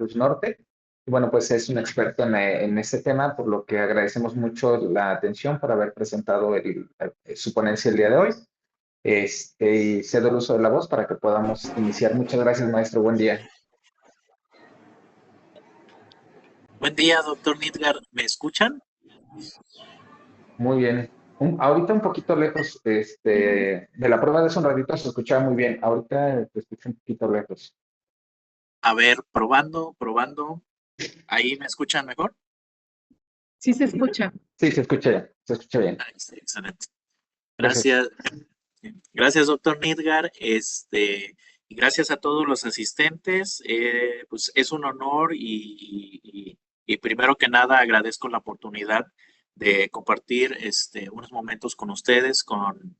Veracruz Norte. Y bueno, pues es un experto en este tema, por lo que agradecemos mucho la atención por haber presentado su ponencia el día de hoy. Y cedo el uso de la voz para que podamos iniciar. Muchas gracias, maestro. Buen día. Buen día, doctor Nidgar. ¿Me escuchan? Muy bien. Ahorita un poquito lejos, de la prueba de hace un ratito se escuchaba muy bien. Ahorita te escucho un poquito lejos. A ver, probando, probando. ¿Ahí me escuchan mejor? Sí se escucha. Sí, se escucha bien. Sí, excelente. Gracias. Gracias. Gracias, doctor Nidgar. Y gracias a todos los asistentes. Pues es un honor y primero que nada agradezco la oportunidad de compartir unos momentos con ustedes, con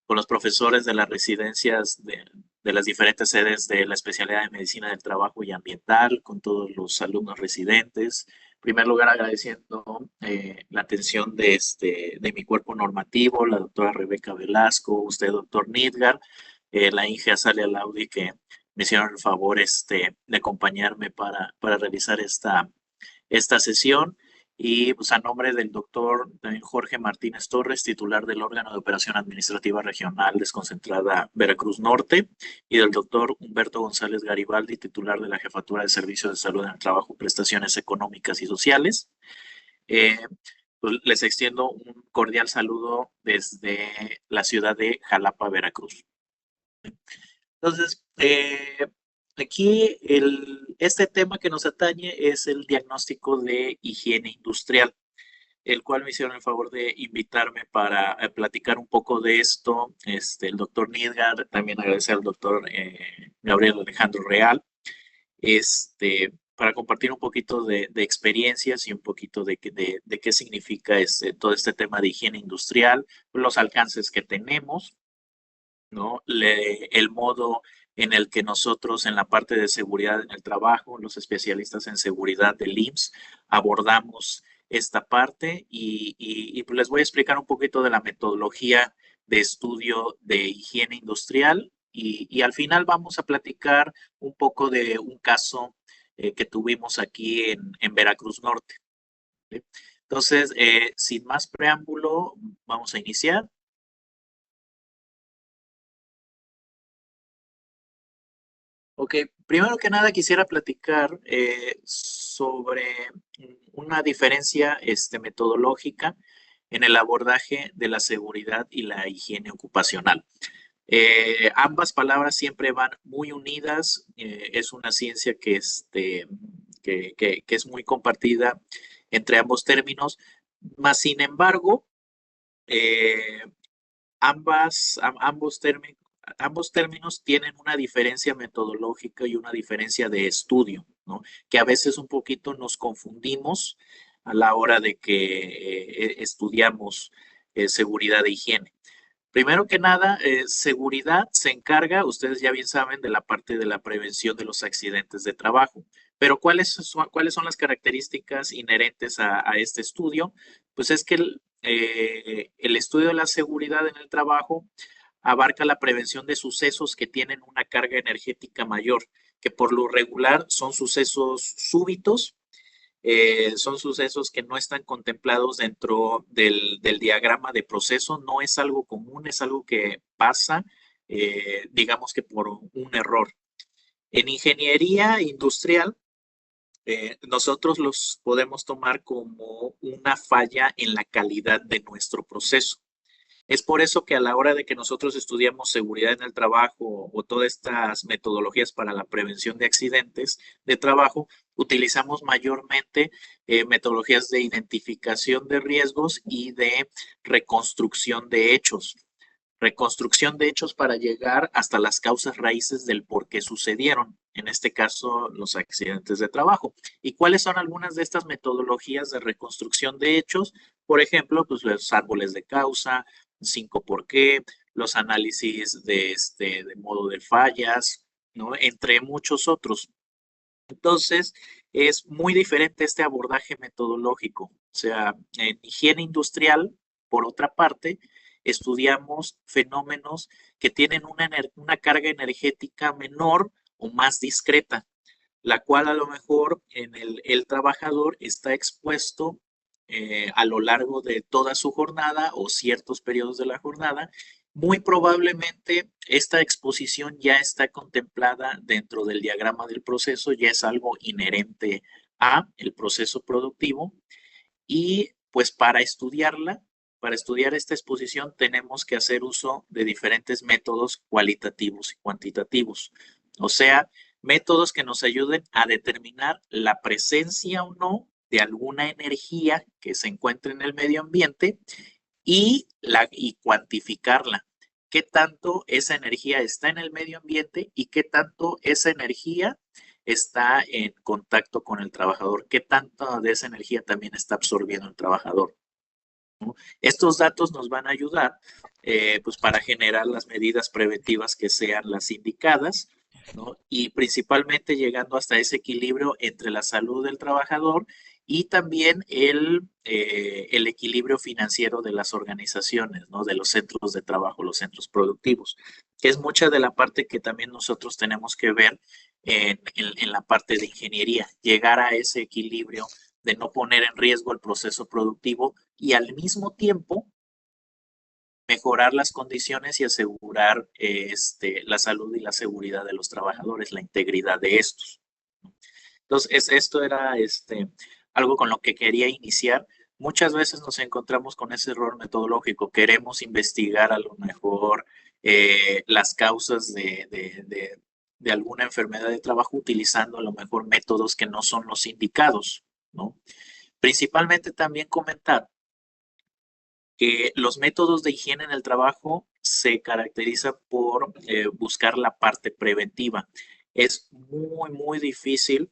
los profesores de las residencias de las diferentes sedes de la especialidad de Medicina del Trabajo y Ambiental, con todos los alumnos residentes. En primer lugar, agradeciendo la atención de mi cuerpo normativo, la doctora Rebeca Velasco, usted, doctor Nidgar, la Inge Azalia Laudi, que me hicieron el favor de acompañarme para realizar esta sesión. Y pues a nombre del doctor también Jorge Martínez Torres, titular del órgano de operación administrativa regional desconcentrada Veracruz Norte, y del doctor Humberto González Garibaldi, titular de la Jefatura de Servicios de Salud en el Trabajo, Prestaciones Económicas y Sociales. Eh, pues les extiendo un cordial saludo desde la ciudad de Jalapa, Veracruz. Entonces, aquí este tema que nos atañe es el diagnóstico de higiene industrial, el cual me hicieron el favor de invitarme para platicar un poco de esto. El doctor Nidgar, también agradecer al doctor Gabriel Alejandro Real, para compartir un poquito de experiencias y un poquito de qué significa todo este tema de higiene industrial, los alcances que tenemos, ¿no? El modo en el que nosotros en la parte de seguridad en el trabajo, los especialistas en seguridad del IMSS, abordamos esta parte y pues les voy a explicar un poquito de la metodología de estudio de higiene industrial y al final vamos a platicar un poco de un caso que tuvimos aquí en Veracruz Norte. ¿Sí? Entonces, sin más preámbulo, vamos a iniciar. Ok, primero que nada quisiera platicar sobre una diferencia metodológica en el abordaje de la seguridad y la higiene ocupacional. Ambas palabras siempre van muy unidas, es una ciencia que es muy compartida entre ambos términos, mas sin embargo, eh, ambos términos tienen una diferencia metodológica y una diferencia de estudio, ¿no? Que a veces un poquito nos confundimos a la hora de que estudiamos seguridad e higiene. Primero que nada, seguridad se encarga, ustedes ya bien saben, de la parte de la prevención de los accidentes de trabajo. Pero ¿cuáles son las características inherentes a este estudio? Pues es que el estudio de la seguridad en el trabajo abarca la prevención de sucesos que tienen una carga energética mayor, que por lo regular son sucesos súbitos, son sucesos que no están contemplados dentro del diagrama de proceso, no es algo común, es algo que pasa, digamos que por un error. En ingeniería industrial, nosotros los podemos tomar como una falla en la calidad de nuestro proceso. Es por eso que a la hora de que nosotros estudiamos seguridad en el trabajo o todas estas metodologías para la prevención de accidentes de trabajo, utilizamos mayormente metodologías de identificación de riesgos y de reconstrucción de hechos. Reconstrucción de hechos para llegar hasta las causas raíces del por qué sucedieron, en este caso los accidentes de trabajo. ¿Y cuáles son algunas de estas metodologías de reconstrucción de hechos? Por ejemplo, pues los árboles de causa, 5 por qué, los análisis de modo de fallas, ¿no? Entre muchos otros. Entonces, es muy diferente este abordaje metodológico. O sea, en higiene industrial, por otra parte, estudiamos fenómenos que tienen una carga energética menor o más discreta. la cual a lo mejor en el trabajador está expuesto a lo largo de toda su jornada o ciertos periodos de la jornada. Muy probablemente esta exposición ya está contemplada dentro del diagrama del proceso, ya es algo inherente a el proceso productivo y pues para estudiarla, para estudiar esta exposición tenemos que hacer uso de diferentes métodos cualitativos y cuantitativos, o sea, métodos que nos ayuden a determinar la presencia o no de alguna energía que se encuentre en el medio ambiente y cuantificarla. ¿Qué tanto esa energía está en el medio ambiente y qué tanto esa energía está en contacto con el trabajador? ¿Qué tanto de esa energía también está absorbiendo el trabajador? ¿No? Estos datos nos van a ayudar pues para generar las medidas preventivas que sean las indicadas, ¿no? Y principalmente llegando hasta ese equilibrio entre la salud del trabajador y también el equilibrio financiero de las organizaciones, ¿no? De los centros de trabajo, los centros productivos, que es mucha de la parte que también nosotros tenemos que ver en la parte de ingeniería, llegar a ese equilibrio de no poner en riesgo el proceso productivo y al mismo tiempo mejorar las condiciones y asegurar la salud y la seguridad de los trabajadores, la integridad de estos. Entonces, esto era algo con lo que quería iniciar. Muchas veces nos encontramos con ese error metodológico. Queremos investigar a lo mejor las causas de alguna enfermedad de trabajo utilizando a lo mejor métodos que no son los indicados, ¿no? Principalmente también comentar que los métodos de higiene en el trabajo se caracterizan por buscar la parte preventiva. Es muy difícil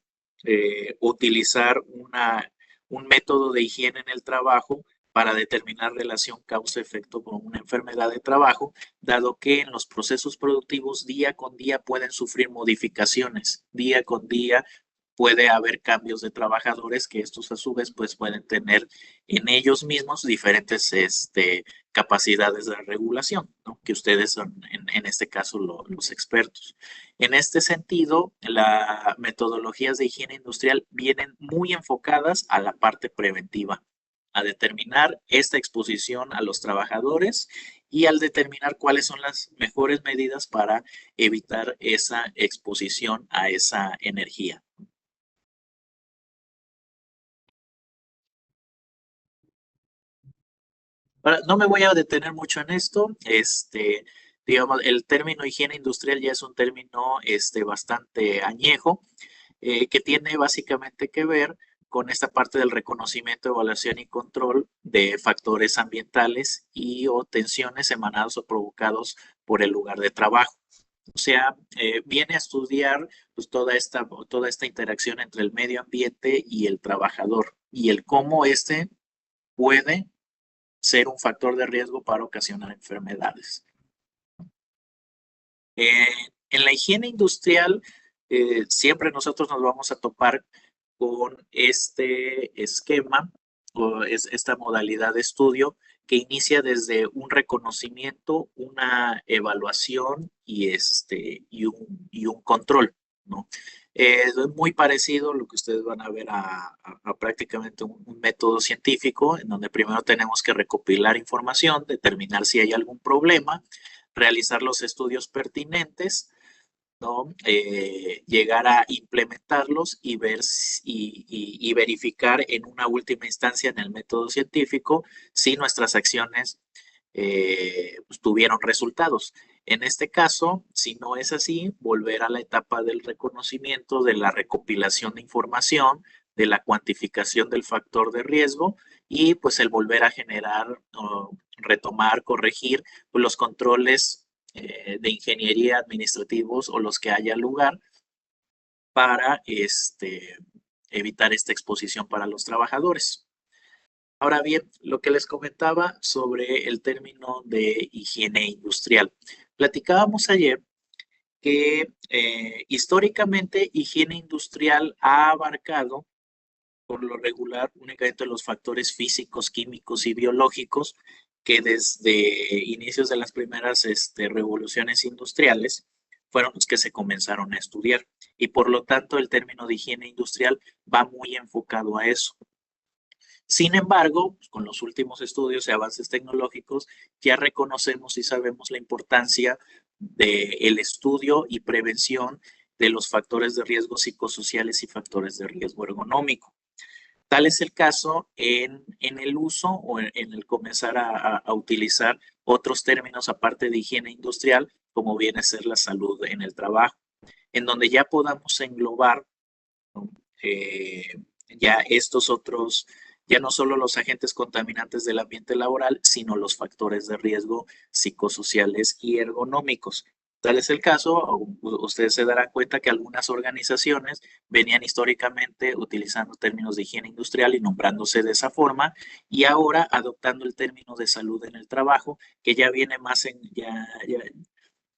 utilizar un método de higiene en el trabajo para determinar relación causa-efecto con una enfermedad de trabajo, dado que en los procesos productivos día con día pueden sufrir modificaciones, día con día puede haber cambios de trabajadores que estos a su vez pues pueden tener en ellos mismos diferentes capacidades de regulación, ¿no? Que ustedes son en este caso los expertos. En este sentido, las metodologías de higiene industrial vienen muy enfocadas a la parte preventiva, a determinar esta exposición a los trabajadores y al determinar cuáles son las mejores medidas para evitar esa exposición a esa energía. Ahora, no me voy a detener mucho en esto. Digamos, el término higiene industrial ya es un término bastante añejo, que tiene básicamente que ver con esta parte del reconocimiento, evaluación y control de factores ambientales y o tensiones emanados o provocados por el lugar de trabajo. O sea, viene a estudiar pues, toda esta interacción entre el medio ambiente y el trabajador y el cómo puede ser un factor de riesgo para ocasionar enfermedades. En la higiene industrial, siempre nosotros nos vamos a topar con este esquema o esta modalidad de estudio que inicia desde un reconocimiento, una evaluación y un control, ¿no? Es muy parecido a lo que ustedes van a ver a prácticamente un método científico en donde primero tenemos que recopilar información, determinar si hay algún problema, realizar los estudios pertinentes, ¿no? Llegar a implementarlos y ver y verificar en una última instancia en el método científico si nuestras acciones pues, tuvieron resultados. En este caso, si no es así, volver a la etapa del reconocimiento, de la recopilación de información, de la cuantificación del factor de riesgo y pues el volver a generar, retomar, corregir pues, los controles de ingeniería administrativos o los que haya lugar para evitar esta exposición para los trabajadores. Ahora bien, lo que les comentaba sobre el término de higiene industrial. Platicábamos ayer que históricamente higiene industrial ha abarcado por lo regular únicamente los factores físicos, químicos y biológicos que desde inicios de las primeras revoluciones industriales fueron los que se comenzaron a estudiar. Y por lo tanto, el término de higiene industrial va muy enfocado a eso. Sin embargo, pues, con los últimos estudios y avances tecnológicos, ya reconocemos y sabemos la importancia del estudio y prevención de los factores de riesgo psicosociales y factores de riesgo ergonómico. Tal es el caso en el uso o en el comenzar a utilizar otros términos aparte de higiene industrial, como viene a ser la salud en el trabajo, en donde ya podamos englobar, ¿no? Ya estos otros, ya no solo los agentes contaminantes del ambiente laboral, sino los factores de riesgo psicosociales y ergonómicos. Tal es el caso, ustedes se darán cuenta que algunas organizaciones venían históricamente utilizando términos de higiene industrial y nombrándose de esa forma, y ahora adoptando el término de salud en el trabajo, que ya viene más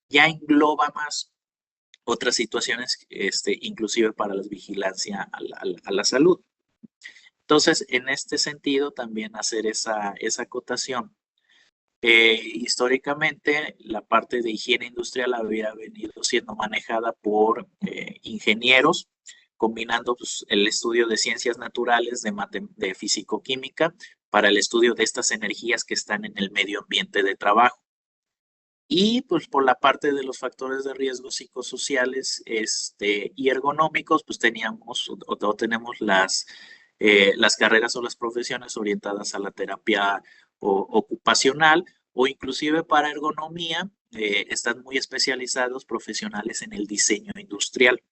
ya engloba más otras situaciones, inclusive para la vigilancia a la salud. Entonces, en este sentido, también hacer esa acotación. Históricamente, la parte de higiene industrial había venido siendo manejada por ingenieros, combinando pues, el estudio de ciencias naturales, de físico-química, para el estudio de estas energías que están en el medio ambiente de trabajo. Y pues por la parte de los factores de riesgo psicosociales y ergonómicos, pues tenemos o tenemos las carreras o las profesiones orientadas a la terapia ocupacional, o inclusive para ergonomía, están muy especializados profesionales en el diseño industrial,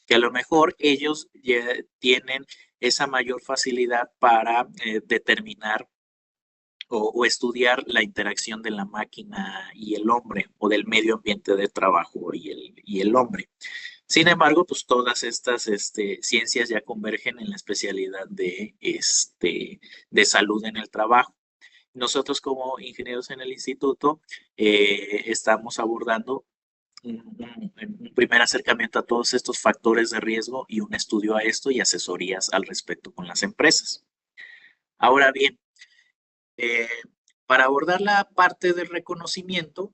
que a lo mejor ellos ya tienen esa mayor facilidad para determinar o estudiar la interacción de la máquina y el hombre, o del medio ambiente de trabajo y el hombre. Sin embargo, pues todas estas ciencias ya convergen en la especialidad de salud en el trabajo. Nosotros como ingenieros en el instituto estamos abordando un primer acercamiento a todos estos factores de riesgo y un estudio a esto y asesorías al respecto con las empresas. Ahora bien, para abordar la parte del reconocimiento,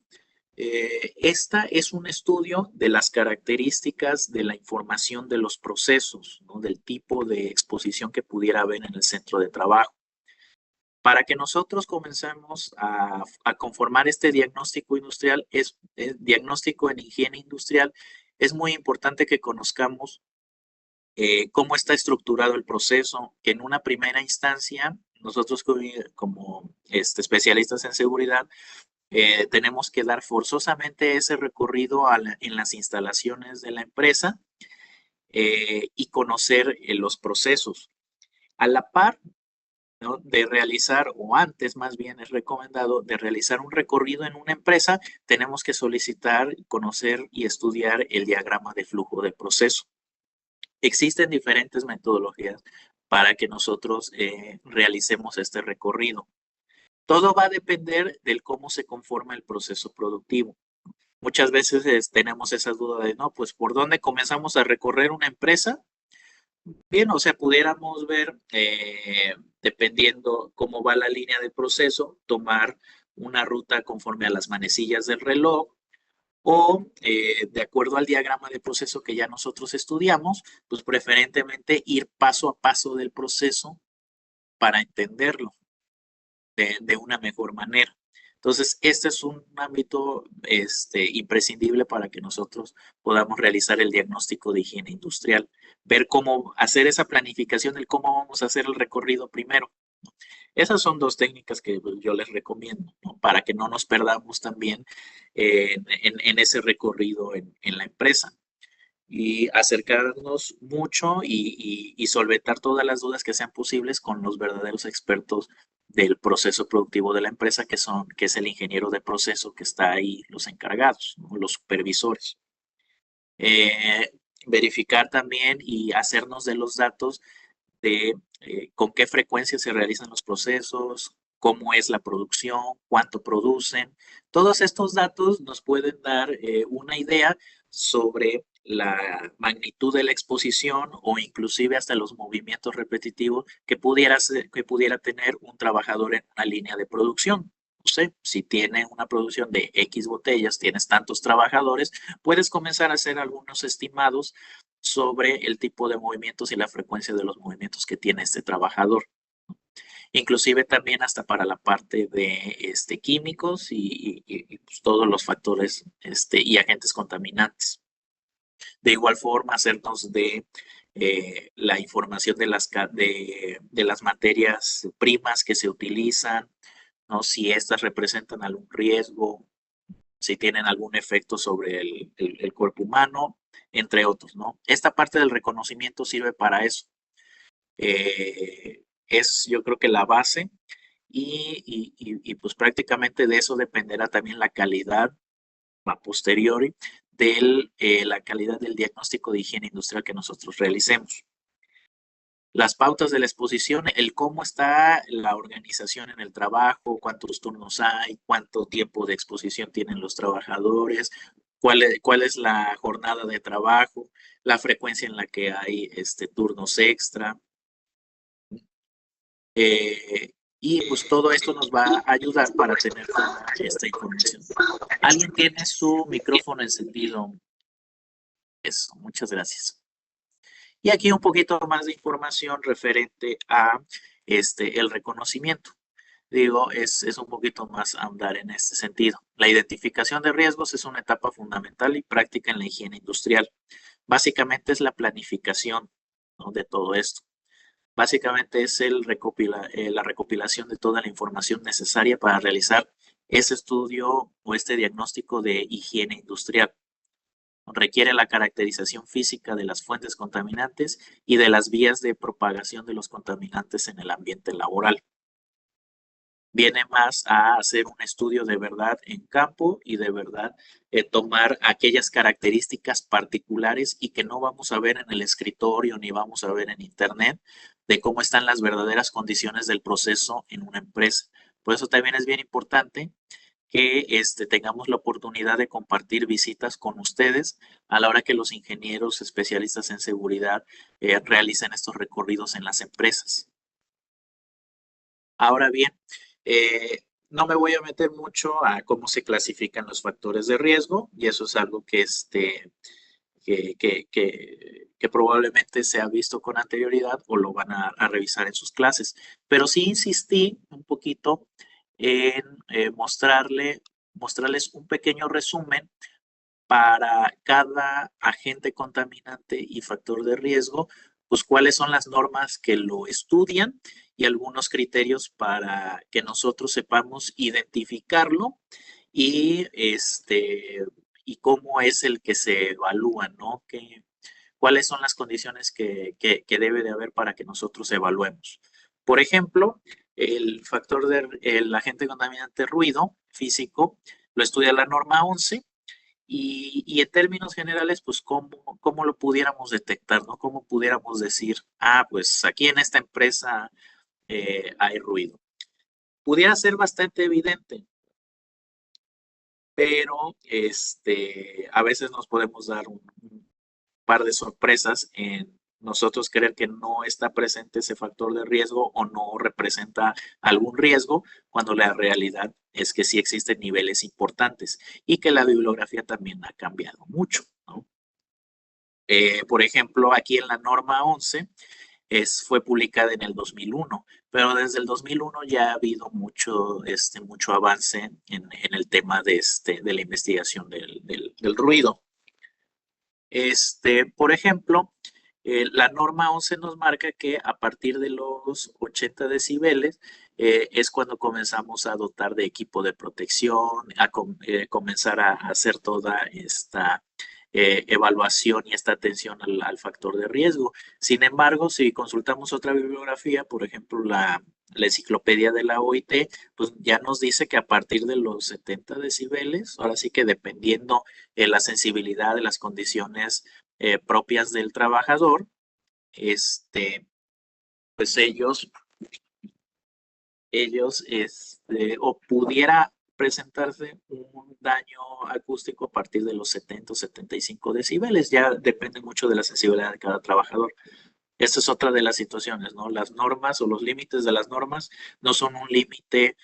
esta es un estudio de las características de la información de los procesos, ¿no? Del tipo de exposición que pudiera haber en el centro de trabajo. Para que nosotros comencemos a conformar este diagnóstico industrial, diagnóstico en higiene industrial, es muy importante que conozcamos cómo está estructurado el proceso, que en una primera instancia, nosotros como especialistas en seguridad, tenemos que dar forzosamente ese recorrido en las instalaciones de la empresa y conocer los procesos. A la par, ¿no? De realizar, o antes más bien es recomendado, de realizar un recorrido en una empresa, tenemos que solicitar, conocer y estudiar el diagrama de flujo de proceso. Existen diferentes metodologías para que nosotros realicemos este recorrido. Todo va a depender del cómo se conforma el proceso productivo. Muchas veces tenemos esa duda de, no, pues, ¿por dónde comenzamos a recorrer una empresa? Bien, o sea, pudiéramos ver, dependiendo cómo va la línea de proceso, tomar una ruta conforme a las manecillas del reloj, o de acuerdo al diagrama de proceso que ya nosotros estudiamos, pues preferentemente ir paso a paso del proceso para entenderlo de una mejor manera. Entonces, este es un ámbito imprescindible para que nosotros podamos realizar el diagnóstico de higiene industrial, ver cómo hacer esa planificación del cómo vamos a hacer el recorrido primero, ¿no? Esas son dos técnicas que yo les recomiendo, ¿no? Para que no nos perdamos también en ese recorrido en la empresa, y acercarnos mucho y solventar todas las dudas que sean posibles con los verdaderos expertos del proceso productivo de la empresa, que es el ingeniero de proceso que está ahí, los encargados, ¿no? Los supervisores. Verificar también y hacernos de los datos de con qué frecuencia se realizan los procesos, cómo es la producción, cuánto producen. Todos estos datos nos pueden dar una idea sobre la magnitud de la exposición, o inclusive hasta los movimientos repetitivos que pudiera tener un trabajador en una línea de producción. sé, si tiene una producción de X botellas, tienes tantos trabajadores, puedes comenzar a hacer algunos estimados sobre el tipo de movimientos y la frecuencia de los movimientos que tiene este trabajador. Inclusive también hasta para la parte de químicos y pues, todos los factores y agentes contaminantes. De igual forma, hacernos de la información de las materias primas que se utilizan, ¿no? Si estas representan algún riesgo, si tienen algún efecto sobre el cuerpo humano, entre otros, ¿no? Esta parte del reconocimiento sirve para eso. Es yo creo que la base y pues prácticamente de eso dependerá también la calidad a posteriori de la calidad del diagnóstico de higiene industrial que nosotros realicemos. Las pautas de la exposición, el cómo está la organización en el trabajo, cuántos turnos hay, cuánto tiempo de exposición tienen los trabajadores, cuál es la jornada de trabajo, la frecuencia en la que hay turnos extra. Y pues todo esto nos va a ayudar para tener toda esta información. ¿Alguien tiene su micrófono encendido? Eso, muchas gracias. Y aquí un poquito más de información referente a el reconocimiento. Digo, es un poquito más andar en este sentido. La identificación de riesgos es una etapa fundamental y práctica en la higiene industrial. Básicamente es la planificación, ¿no?, de todo esto. Básicamente es la recopilación de toda la información necesaria para realizar ese estudio o este diagnóstico de higiene industrial. Requiere la caracterización física de las fuentes contaminantes y de las vías de propagación de los contaminantes en el ambiente laboral. Viene más a hacer un estudio de verdad en campo y de verdad tomar aquellas características particulares y que no vamos a ver en el escritorio ni vamos a ver en internet de cómo están las verdaderas condiciones del proceso en una empresa. Por eso también es bien importante que tengamos la oportunidad de compartir visitas con ustedes a la hora que los ingenieros especialistas en seguridad realicen estos recorridos en las empresas. Ahora bien, no me voy a meter mucho a cómo se clasifican los factores de riesgo y eso es algo que, que probablemente se ha visto con anterioridad o lo van a revisar en sus clases. Pero sí insistí un poquito en mostrarles un pequeño resumen para cada agente contaminante y factor de riesgo, pues cuáles son las normas que lo estudian y algunos criterios para que nosotros sepamos identificarlo y, y cómo es el que se evalúa, ¿no? ¿Cuáles son las condiciones que debe de haber para que nosotros evaluemos? Por ejemplo, el agente contaminante ruido físico lo estudia la norma 11 y en términos generales, pues, ¿cómo lo pudiéramos detectar, ¿no? ¿Cómo pudiéramos decir, pues aquí en esta empresa hay ruido? Pudiera ser bastante evidente, pero a veces nos podemos dar un par de sorpresas en nosotros creer que no está presente ese factor de riesgo o no representa algún riesgo, cuando la realidad es que sí existen niveles importantes y que la bibliografía también ha cambiado mucho, ¿no? Por ejemplo, aquí en la norma 11 fue publicada en el 2001, pero desde el 2001 ya ha habido mucho avance en el tema de la investigación del ruido. Por ejemplo, la norma 11 nos marca que a partir de los 80 decibeles es cuando comenzamos a dotar de equipo de protección, a comenzar a hacer toda esta evaluación y esta atención al factor de riesgo. Sin embargo, si consultamos otra bibliografía, por ejemplo, la enciclopedia de la OIT, pues ya nos dice que a partir de los 70 decibeles, ahora sí que dependiendo la sensibilidad de las condiciones propias del trabajador, pues ellos o pudiera presentarse un daño acústico a partir de los 70 o 75 decibeles, ya depende mucho de la sensibilidad de cada trabajador. Esta es otra de las situaciones, ¿no? Las normas o los límites de las normas no son un límite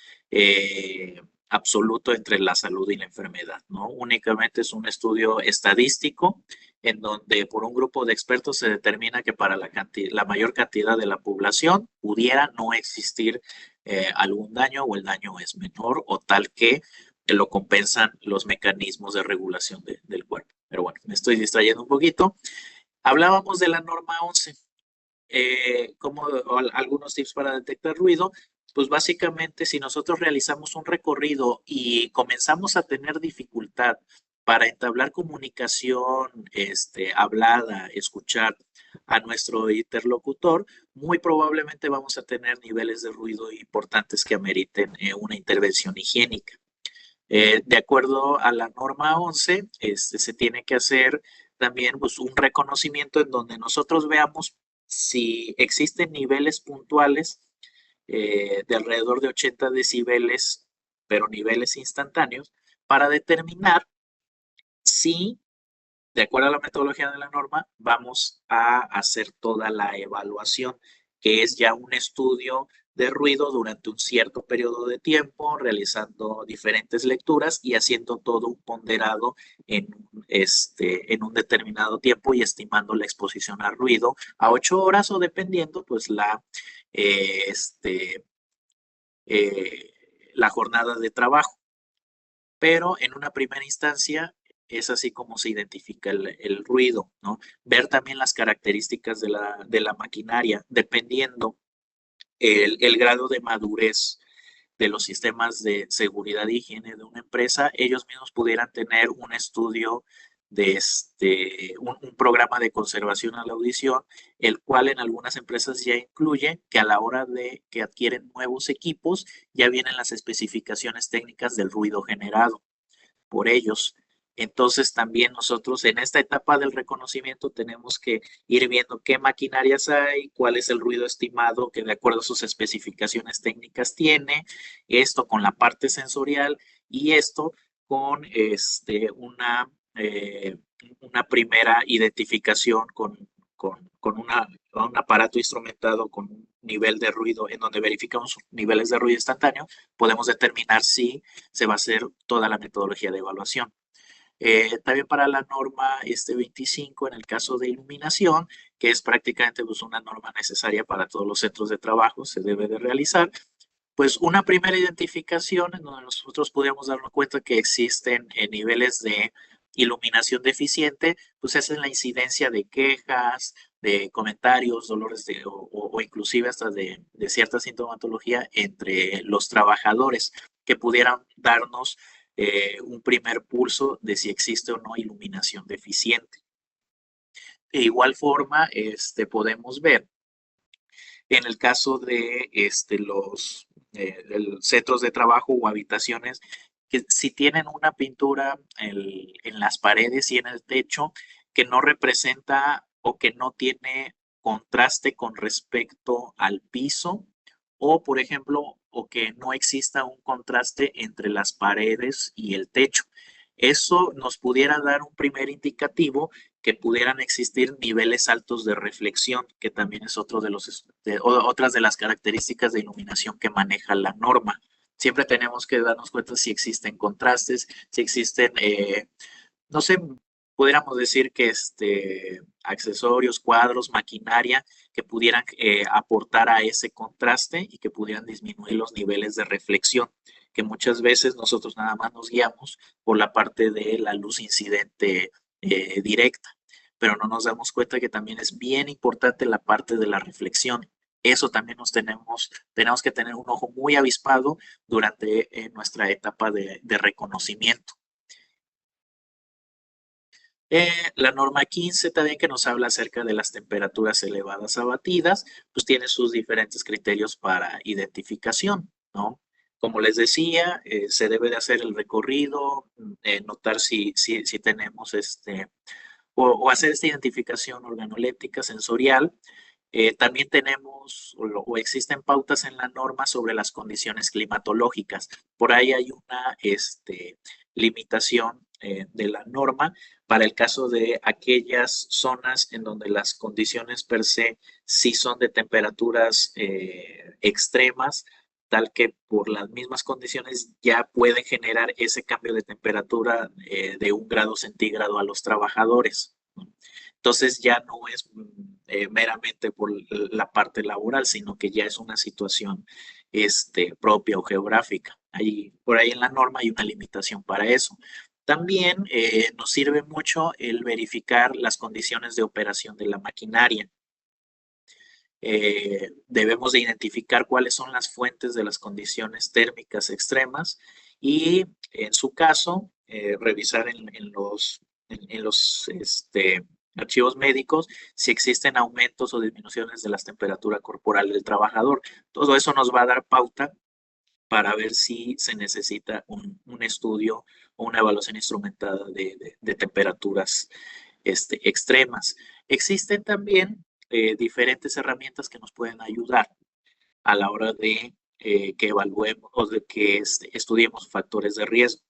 absoluto entre la salud y la enfermedad, ¿no? Únicamente es un estudio estadístico en donde por un grupo de expertos se determina que para la mayor cantidad de la población pudiera no existir algún daño o el daño es menor o tal que lo compensan los mecanismos de regulación del cuerpo. Pero bueno, me estoy distrayendo un poquito. Hablábamos de la norma 11, como algunos tips para detectar ruido. Pues básicamente si nosotros realizamos un recorrido y comenzamos a tener dificultad para entablar comunicación hablada, escuchar a nuestro interlocutor, muy probablemente vamos a tener niveles de ruido importantes que ameriten una intervención higiénica. De acuerdo a la norma 11, se tiene que hacer también pues, un reconocimiento en donde nosotros veamos si existen niveles puntuales de alrededor de 80 decibeles, pero niveles instantáneos, para determinar si, de acuerdo a la metodología de la norma, vamos a hacer toda la evaluación, que es ya un estudio de ruido durante un cierto periodo de tiempo, realizando diferentes lecturas y haciendo todo un ponderado en un determinado tiempo y estimando la exposición al ruido a 8 horas o dependiendo pues eh, este, la jornada de trabajo. Pero en una primera instancia es así como se identifica el ruido, ¿no? Ver también las características de la maquinaria, dependiendo el grado de madurez de los sistemas de seguridad e higiene de una empresa, ellos mismos pudieran tener un estudio de un programa de conservación a la audición, el cual en algunas empresas ya incluye que a la hora de que adquieren nuevos equipos, ya vienen las especificaciones técnicas del ruido generado por ellos. Entonces también nosotros en esta etapa del reconocimiento tenemos que ir viendo qué maquinarias hay, cuál es el ruido estimado que de acuerdo a sus especificaciones técnicas tiene, esto con la parte sensorial y esto con una primera identificación con un aparato instrumentado con un nivel de ruido en donde verificamos niveles de ruido instantáneo, podemos determinar si se va a hacer toda la metodología de evaluación. También para la norma 25, en el caso de iluminación, que es prácticamente pues, una norma necesaria para todos los centros de trabajo, se debe de realizar, pues una primera identificación en donde nosotros podríamos darnos cuenta que existen niveles de iluminación deficiente, pues es en la incidencia de quejas, de comentarios, dolores o inclusive hasta de cierta sintomatología entre los trabajadores que pudieran darnos un primer pulso de si existe o no iluminación deficiente. De igual forma, podemos ver en el caso de los centros de trabajo o habitaciones, que si tienen una pintura en las paredes y en el techo que no representa o que no tiene contraste con respecto al piso, o por ejemplo, o que no exista un contraste entre las paredes y el techo. Eso nos pudiera dar un primer indicativo que pudieran existir niveles altos de reflexión, que también es otras de las características de iluminación que maneja la norma. Siempre tenemos que darnos cuenta si existen contrastes, si existen, no sé, pudiéramos decir que accesorios, cuadros, maquinaria que pudieran aportar a ese contraste y que pudieran disminuir los niveles de reflexión, que muchas veces nosotros nada más nos guiamos por la parte de la luz incidente directa, pero no nos damos cuenta que también es bien importante la parte de la reflexión. Eso también tenemos que tener un ojo muy avispado durante nuestra etapa de reconocimiento. La norma 15 también que nos habla acerca de las temperaturas elevadas abatidas, pues tiene sus diferentes criterios para identificación, ¿no? Como les decía, se debe de hacer el recorrido, notar si tenemos o hacer esta identificación organoléptica sensorial. También tenemos o existen pautas en la norma sobre las condiciones climatológicas. Por ahí hay una limitación de la norma para el caso de aquellas zonas en donde las condiciones per se sí son de temperaturas extremas, tal que por las mismas condiciones ya pueden generar ese cambio de temperatura de 1 grado centígrado a los trabajadores, ¿no? Entonces ya no es meramente por la parte laboral, sino que ya es una situación propia o geográfica. Por ahí en la norma hay una limitación para eso. También nos sirve mucho el verificar las condiciones de operación de la maquinaria. Debemos de identificar cuáles son las fuentes de las condiciones térmicas extremas y, en su caso, revisar en los archivos médicos si existen aumentos o disminuciones de la temperatura corporal del trabajador. Todo eso nos va a dar pauta para ver si se necesita un estudio o una evaluación instrumentada de temperaturas extremas. Existen también diferentes herramientas que nos pueden ayudar a la hora de que evaluemos o de que estudiemos factores de riesgo.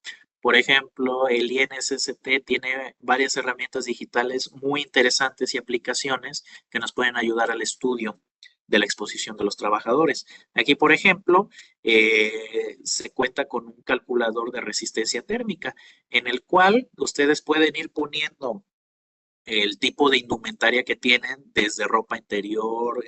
Por ejemplo, el INSST tiene varias herramientas digitales muy interesantes y aplicaciones que nos pueden ayudar al estudio de la exposición de los trabajadores. Aquí, por ejemplo, se cuenta con un calculador de resistencia térmica en el cual ustedes pueden ir poniendo el tipo de indumentaria que tienen, desde ropa interior,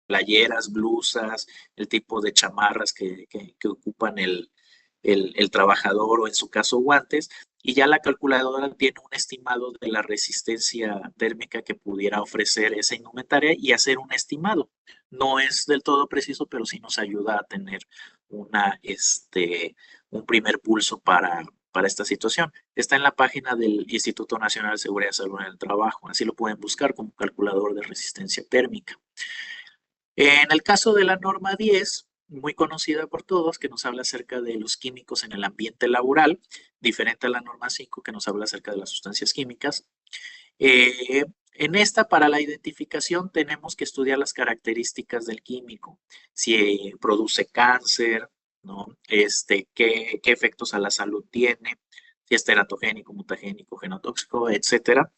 playeras, blusas, el tipo de chamarras que ocupan el trabajador o en su caso guantes, y ya la calculadora tiene un estimado de la resistencia térmica que pudiera ofrecer esa indumentaria y hacer un estimado. No es del todo preciso, pero sí nos ayuda a tener un primer pulso para esta situación. Está en la página del Instituto Nacional de Seguridad y Salud en el Trabajo, así lo pueden buscar como calculador de resistencia térmica. En el caso de la norma 10, muy conocida por todos, que nos habla acerca de los químicos en el ambiente laboral, diferente a la norma 5, que nos habla acerca de las sustancias químicas. En esta, para la identificación, tenemos que estudiar las características del químico, si produce cáncer, ¿no? Qué efectos a la salud tiene, si es teratogénico, mutagénico, genotóxico, etcétera.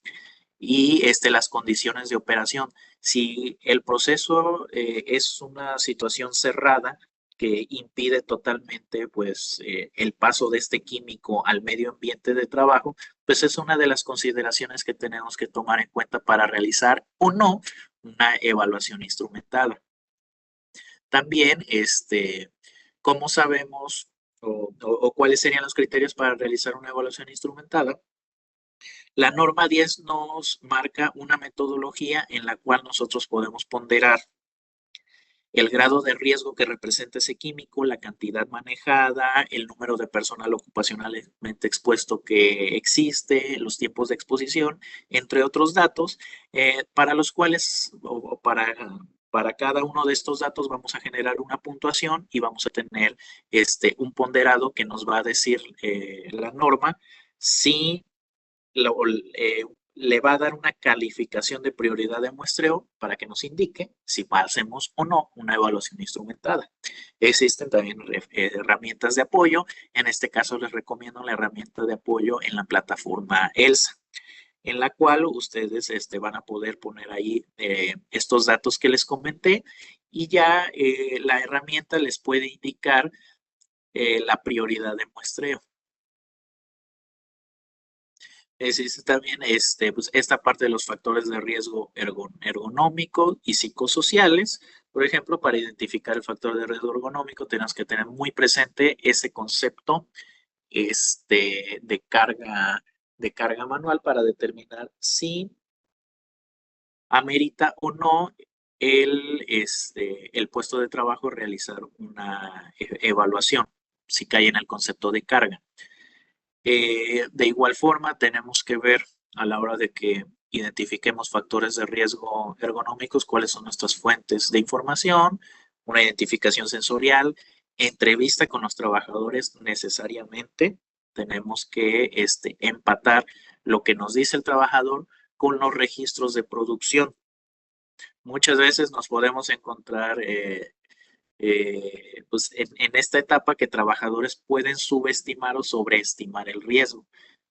Y las condiciones de operación. Si el proceso es una situación cerrada que impide totalmente pues, el paso de este químico al medio ambiente de trabajo, pues es una de las consideraciones que tenemos que tomar en cuenta para realizar o no una evaluación instrumentada. También, ¿cómo sabemos o cuáles serían los criterios para realizar una evaluación instrumentada? La norma 10 nos marca una metodología en la cual nosotros podemos ponderar el grado de riesgo que representa ese químico, la cantidad manejada, el número de personal ocupacionalmente expuesto que existe, los tiempos de exposición, entre otros datos, para los cuales, o para cada uno de estos datos vamos a generar una puntuación y vamos a tener un ponderado que nos va a decir la norma si le va a dar una calificación de prioridad de muestreo para que nos indique si hacemos o no una evaluación instrumentada. Existen también herramientas de apoyo. En este caso les recomiendo la herramienta de apoyo en la plataforma ELSA, en la cual ustedes van a poder poner ahí estos datos que les comenté y ya la herramienta les puede indicar la prioridad de muestreo. Existe también pues, esta parte de los factores de riesgo ergonómico y psicosociales. Por ejemplo, para identificar el factor de riesgo ergonómico tenemos que tener muy presente ese concepto de carga manual para determinar si amerita o no el puesto de trabajo realizar una evaluación, si cae en el concepto de carga. De igual forma, tenemos que ver a la hora de que identifiquemos factores de riesgo ergonómicos, cuáles son nuestras fuentes de información, una identificación sensorial, entrevista con los trabajadores necesariamente. Tenemos que empatar lo que nos dice el trabajador con los registros de producción. Muchas veces nos podemos encontrar pues en esta etapa que trabajadores pueden subestimar o sobreestimar el riesgo.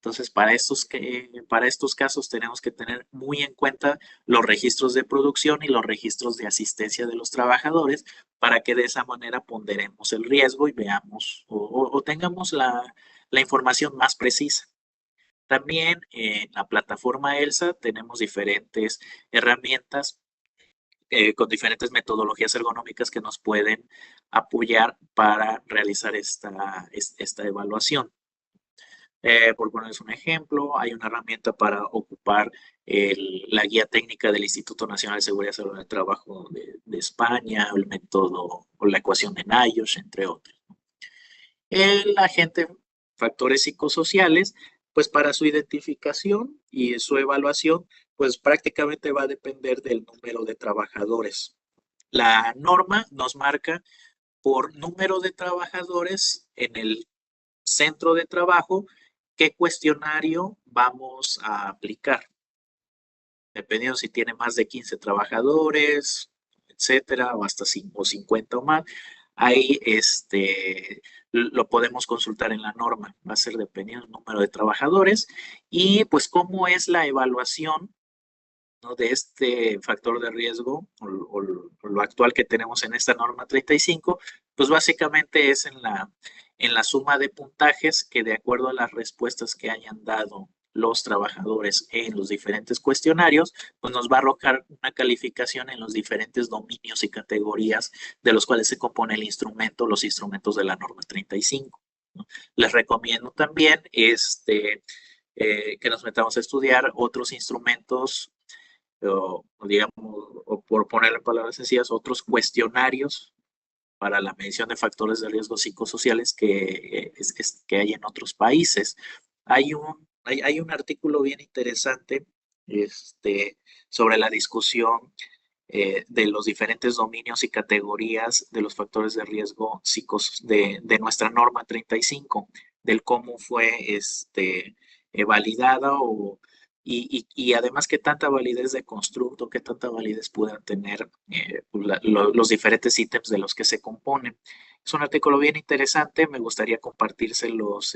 Entonces, para estos casos tenemos que tener muy en cuenta los registros de producción y los registros de asistencia de los trabajadores para que de esa manera ponderemos el riesgo y veamos o tengamos la información más precisa. También en la plataforma ELSA tenemos diferentes herramientas con diferentes metodologías ergonómicas que nos pueden apoyar para realizar esta evaluación. Por ponerles un ejemplo, hay una herramienta para ocupar la guía técnica del Instituto Nacional de Seguridad y Salud del Trabajo de España, el método o la ecuación de NIOSH, entre otros. El agente, factores psicosociales, pues para su identificación y su evaluación, pues prácticamente va a depender del número de trabajadores. La norma nos marca por número de trabajadores en el centro de trabajo qué cuestionario vamos a aplicar. Dependiendo si tiene más de 15 trabajadores, etcétera, o hasta 50 o más, ahí lo podemos consultar en la norma. Va a ser dependiendo del número de trabajadores y pues cómo es la evaluación, ¿no?, de este factor de riesgo o lo actual que tenemos en esta norma 35, pues básicamente es en la suma de puntajes que de acuerdo a las respuestas que hayan dado los trabajadores en los diferentes cuestionarios, pues nos va a arrojar una calificación en los diferentes dominios y categorías de los cuales se compone el instrumento, los instrumentos de la norma 35, ¿no? Les recomiendo también que nos metamos a estudiar otros instrumentos o digamos, o por ponerlo en palabras sencillas, otros cuestionarios para la medición de factores de riesgo psicosociales que hay en otros países. Hay un artículo bien interesante sobre la discusión de los diferentes dominios y categorías de los factores de riesgo de nuestra norma 35, del cómo fue validada y además qué tanta validez de constructo, qué tanta validez puedan tener los diferentes ítems de los que se componen. Es un artículo bien interesante, me gustaría compartírselos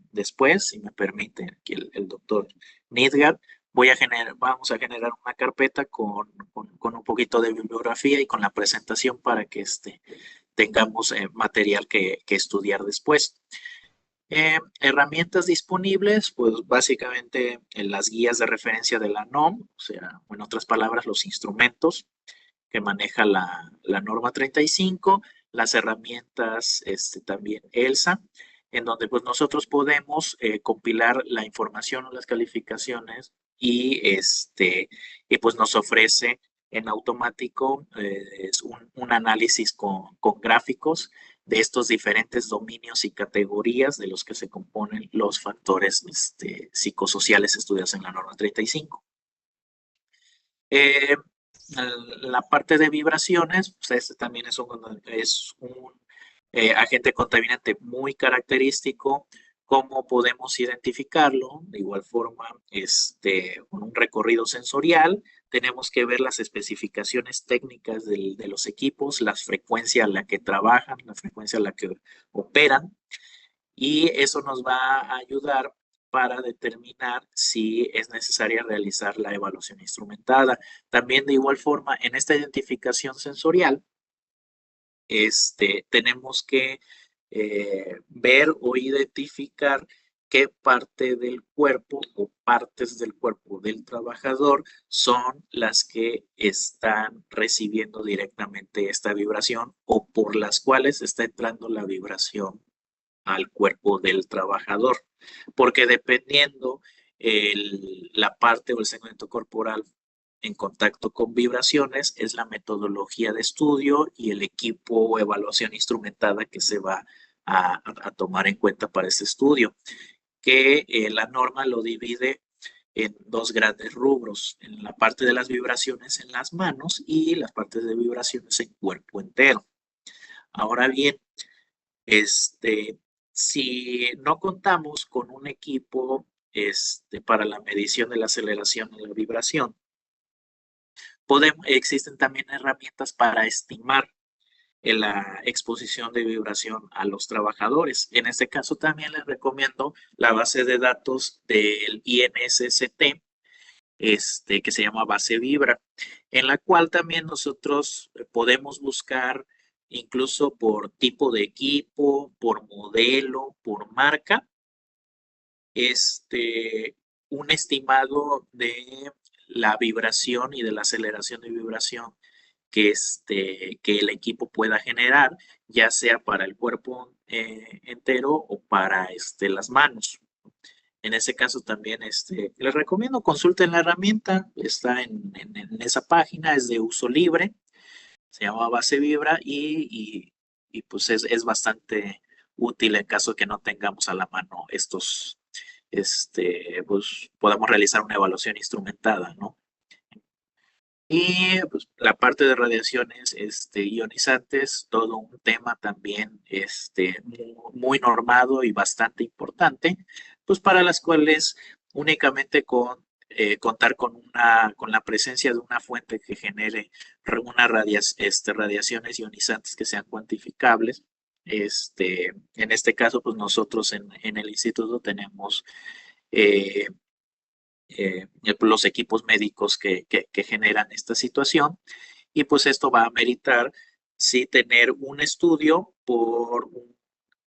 después, si me permite, aquí el doctor Nidgard. Vamos a generar una carpeta con un poquito de bibliografía y con la presentación para que tengamos material que estudiar después. Herramientas disponibles, pues básicamente en las guías de referencia de la NOM, o sea, en otras palabras, los instrumentos que maneja la norma 35, las herramientas también ELSA, en donde pues nosotros podemos compilar la información o las calificaciones y pues nos ofrece en automático un análisis con gráficos de estos diferentes dominios y categorías de los que se componen los factores psicosociales estudiados en la norma 35. La parte de vibraciones, pues también es un agente contaminante muy característico. ¿Cómo podemos identificarlo? De igual forma, con un recorrido sensorial, tenemos que ver las especificaciones técnicas de los equipos, la frecuencia a la que trabajan, la frecuencia a la que operan, y eso nos va a ayudar para determinar si es necesaria realizar la evaluación instrumentada. También de igual forma, en esta identificación sensorial, tenemos que ver o identificar qué parte del cuerpo o partes del cuerpo del trabajador son las que están recibiendo directamente esta vibración o por las cuales está entrando la vibración al cuerpo del trabajador, porque dependiendo la parte o el segmento corporal en contacto con vibraciones es la metodología de estudio y el equipo o evaluación instrumentada que se va a tomar en cuenta para este estudio, que la norma lo divide en dos grandes rubros, en la parte de las vibraciones en las manos y las partes de vibraciones en cuerpo entero. Ahora bien, si no contamos con un equipo para la medición de la aceleración y la vibración, existen también herramientas para estimar en la exposición de vibración a los trabajadores. En este caso también les recomiendo la base de datos del INSST, que se llama Base Vibra, en la cual también nosotros podemos buscar incluso por tipo de equipo, por modelo, por marca, un estimado de la vibración y de la aceleración de vibración que el equipo pueda generar, ya sea para el cuerpo entero o para las manos. En ese caso también les recomiendo consulten la herramienta, está en esa página, es de uso libre, se llama Base Vibra y pues es bastante útil en caso de que no tengamos a la mano pues podamos realizar una evaluación instrumentada, ¿no? Y pues, la parte de radiaciones ionizantes, todo un tema también muy normado y bastante importante, pues para las cuales únicamente con contar con la presencia de una fuente que genere radiaciones ionizantes que sean cuantificables. En este caso, pues nosotros en el instituto tenemos eh, los equipos médicos que generan esta situación y pues esto va a meritar sí tener un estudio por un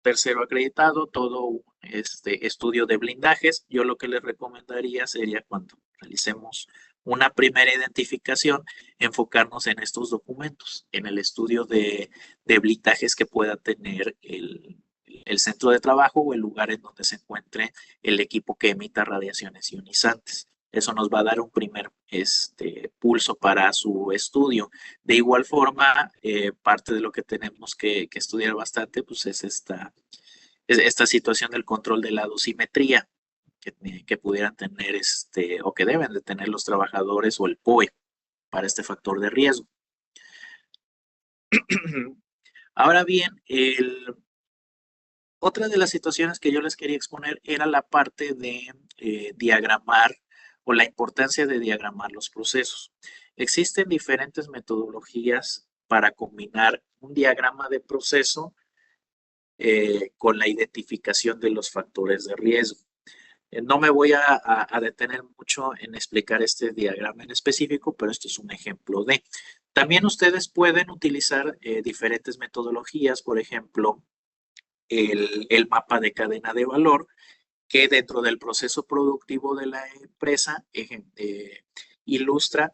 tercero acreditado, todo un estudio de blindajes. Yo lo que les recomendaría sería cuando realicemos una primera identificación, enfocarnos en estos documentos, en el estudio de blindajes que pueda tener el centro de trabajo o el lugar en donde se encuentre el equipo que emita radiaciones ionizantes. Eso nos va a dar un primer pulso para su estudio. De igual forma, parte de lo que tenemos que estudiar bastante pues es esta situación del control de la dosimetría que pudieran tener o que deben de tener los trabajadores o el POE para este factor de riesgo. Ahora bien, otra de las situaciones que yo les quería exponer era la parte de diagramar o la importancia de diagramar los procesos. Existen diferentes metodologías para combinar un diagrama de proceso con la identificación de los factores de riesgo. No me voy a detener mucho en explicar este diagrama en específico, pero esto es un ejemplo de. También ustedes pueden utilizar diferentes metodologías, por ejemplo, el mapa de cadena de valor, que dentro del proceso productivo de la empresa ilustra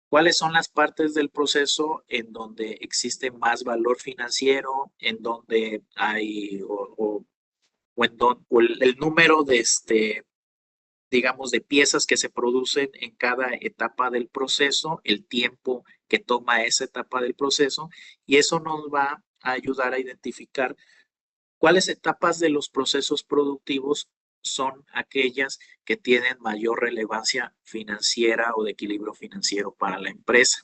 cuáles son las partes del proceso en donde existe más valor financiero, en donde hay o el número de digamos, de piezas que se producen en cada etapa del proceso, el tiempo que toma esa etapa del proceso, y eso nos va a ayudar a identificar cuáles etapas de los procesos productivos son aquellas que tienen mayor relevancia financiera o de equilibrio financiero para la empresa.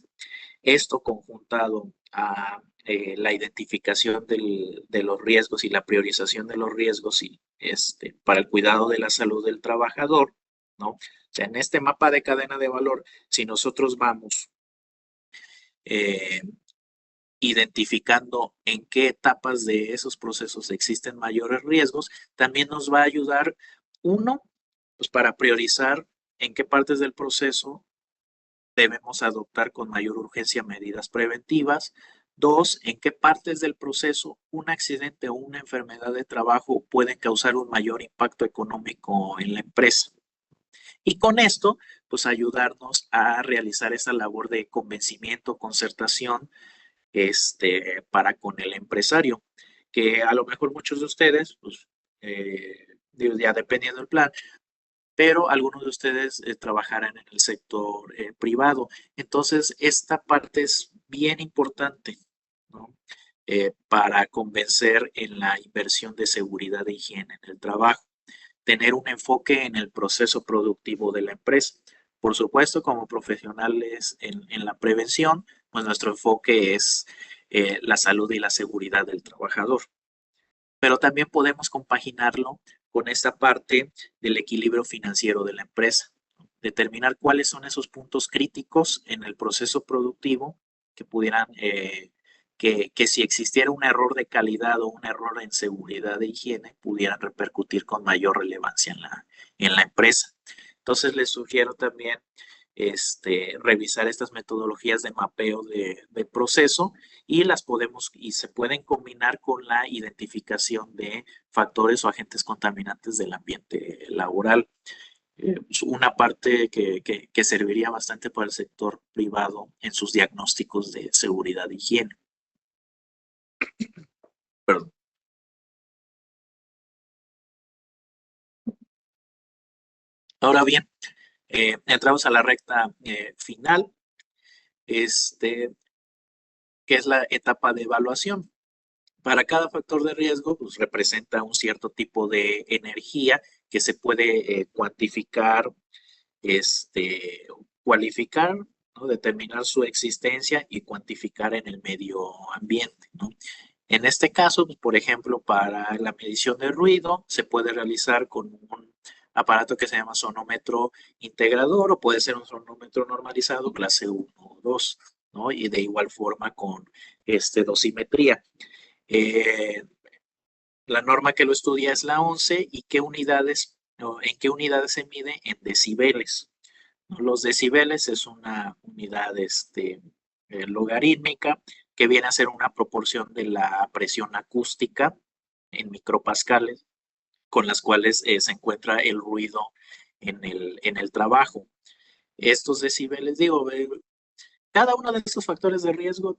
Esto conjuntado a la identificación de los riesgos y la priorización de los riesgos y, para el cuidado de la salud del trabajador, ¿no? O sea, en este mapa de cadena de valor, si nosotros vamos identificando en qué etapas de esos procesos existen mayores riesgos, también nos va a ayudar, uno, pues para priorizar en qué partes del proceso debemos adoptar con mayor urgencia medidas preventivas. Dos, en qué partes del proceso un accidente o una enfermedad de trabajo pueden causar un mayor impacto económico en la empresa. Y con esto, pues ayudarnos a realizar esa labor de convencimiento, concertación, para con el empresario, que a lo mejor muchos de ustedes, pues, ya dependiendo del plan, pero algunos de ustedes trabajarán en el sector privado. Entonces, esta parte es bien importante, ¿no? Para convencer en la inversión de seguridad e higiene en el trabajo. Tener un enfoque en el proceso productivo de la empresa. Por supuesto, como profesionales en la prevención, pues nuestro enfoque es la salud y la seguridad del trabajador. Pero también podemos compaginarlo con esta parte del equilibrio financiero de la empresa. Determinar cuáles son esos puntos críticos en el proceso productivo que pudieran que si existiera un error de calidad o un error en seguridad de higiene, pudieran repercutir con mayor relevancia en la empresa. Entonces, les sugiero también revisar estas metodologías de mapeo de proceso y se pueden combinar con la identificación de factores o agentes contaminantes del ambiente laboral. Una parte que serviría bastante para el sector privado en sus diagnósticos de seguridad e higiene. Perdón. Ahora bien, entramos a la recta final, que es la etapa de evaluación. Para cada factor de riesgo, pues representa un cierto tipo de energía que se puede cuantificar, cualificar, ¿no? Determinar su existencia y cuantificar en el medio ambiente, ¿no? En este caso, pues, por ejemplo, para la medición de ruido, se puede realizar con un aparato que se llama sonómetro integrador o puede ser un sonómetro normalizado clase 1 o 2, ¿no? Y de igual forma con dosimetría. La norma que lo estudia es la 11 y en qué unidades se mide en decibeles. Los decibeles es una unidad logarítmica que viene a ser una proporción de la presión acústica en micropascales con las cuales se encuentra el ruido en el trabajo. Estos decibeles, cada uno de estos factores de riesgo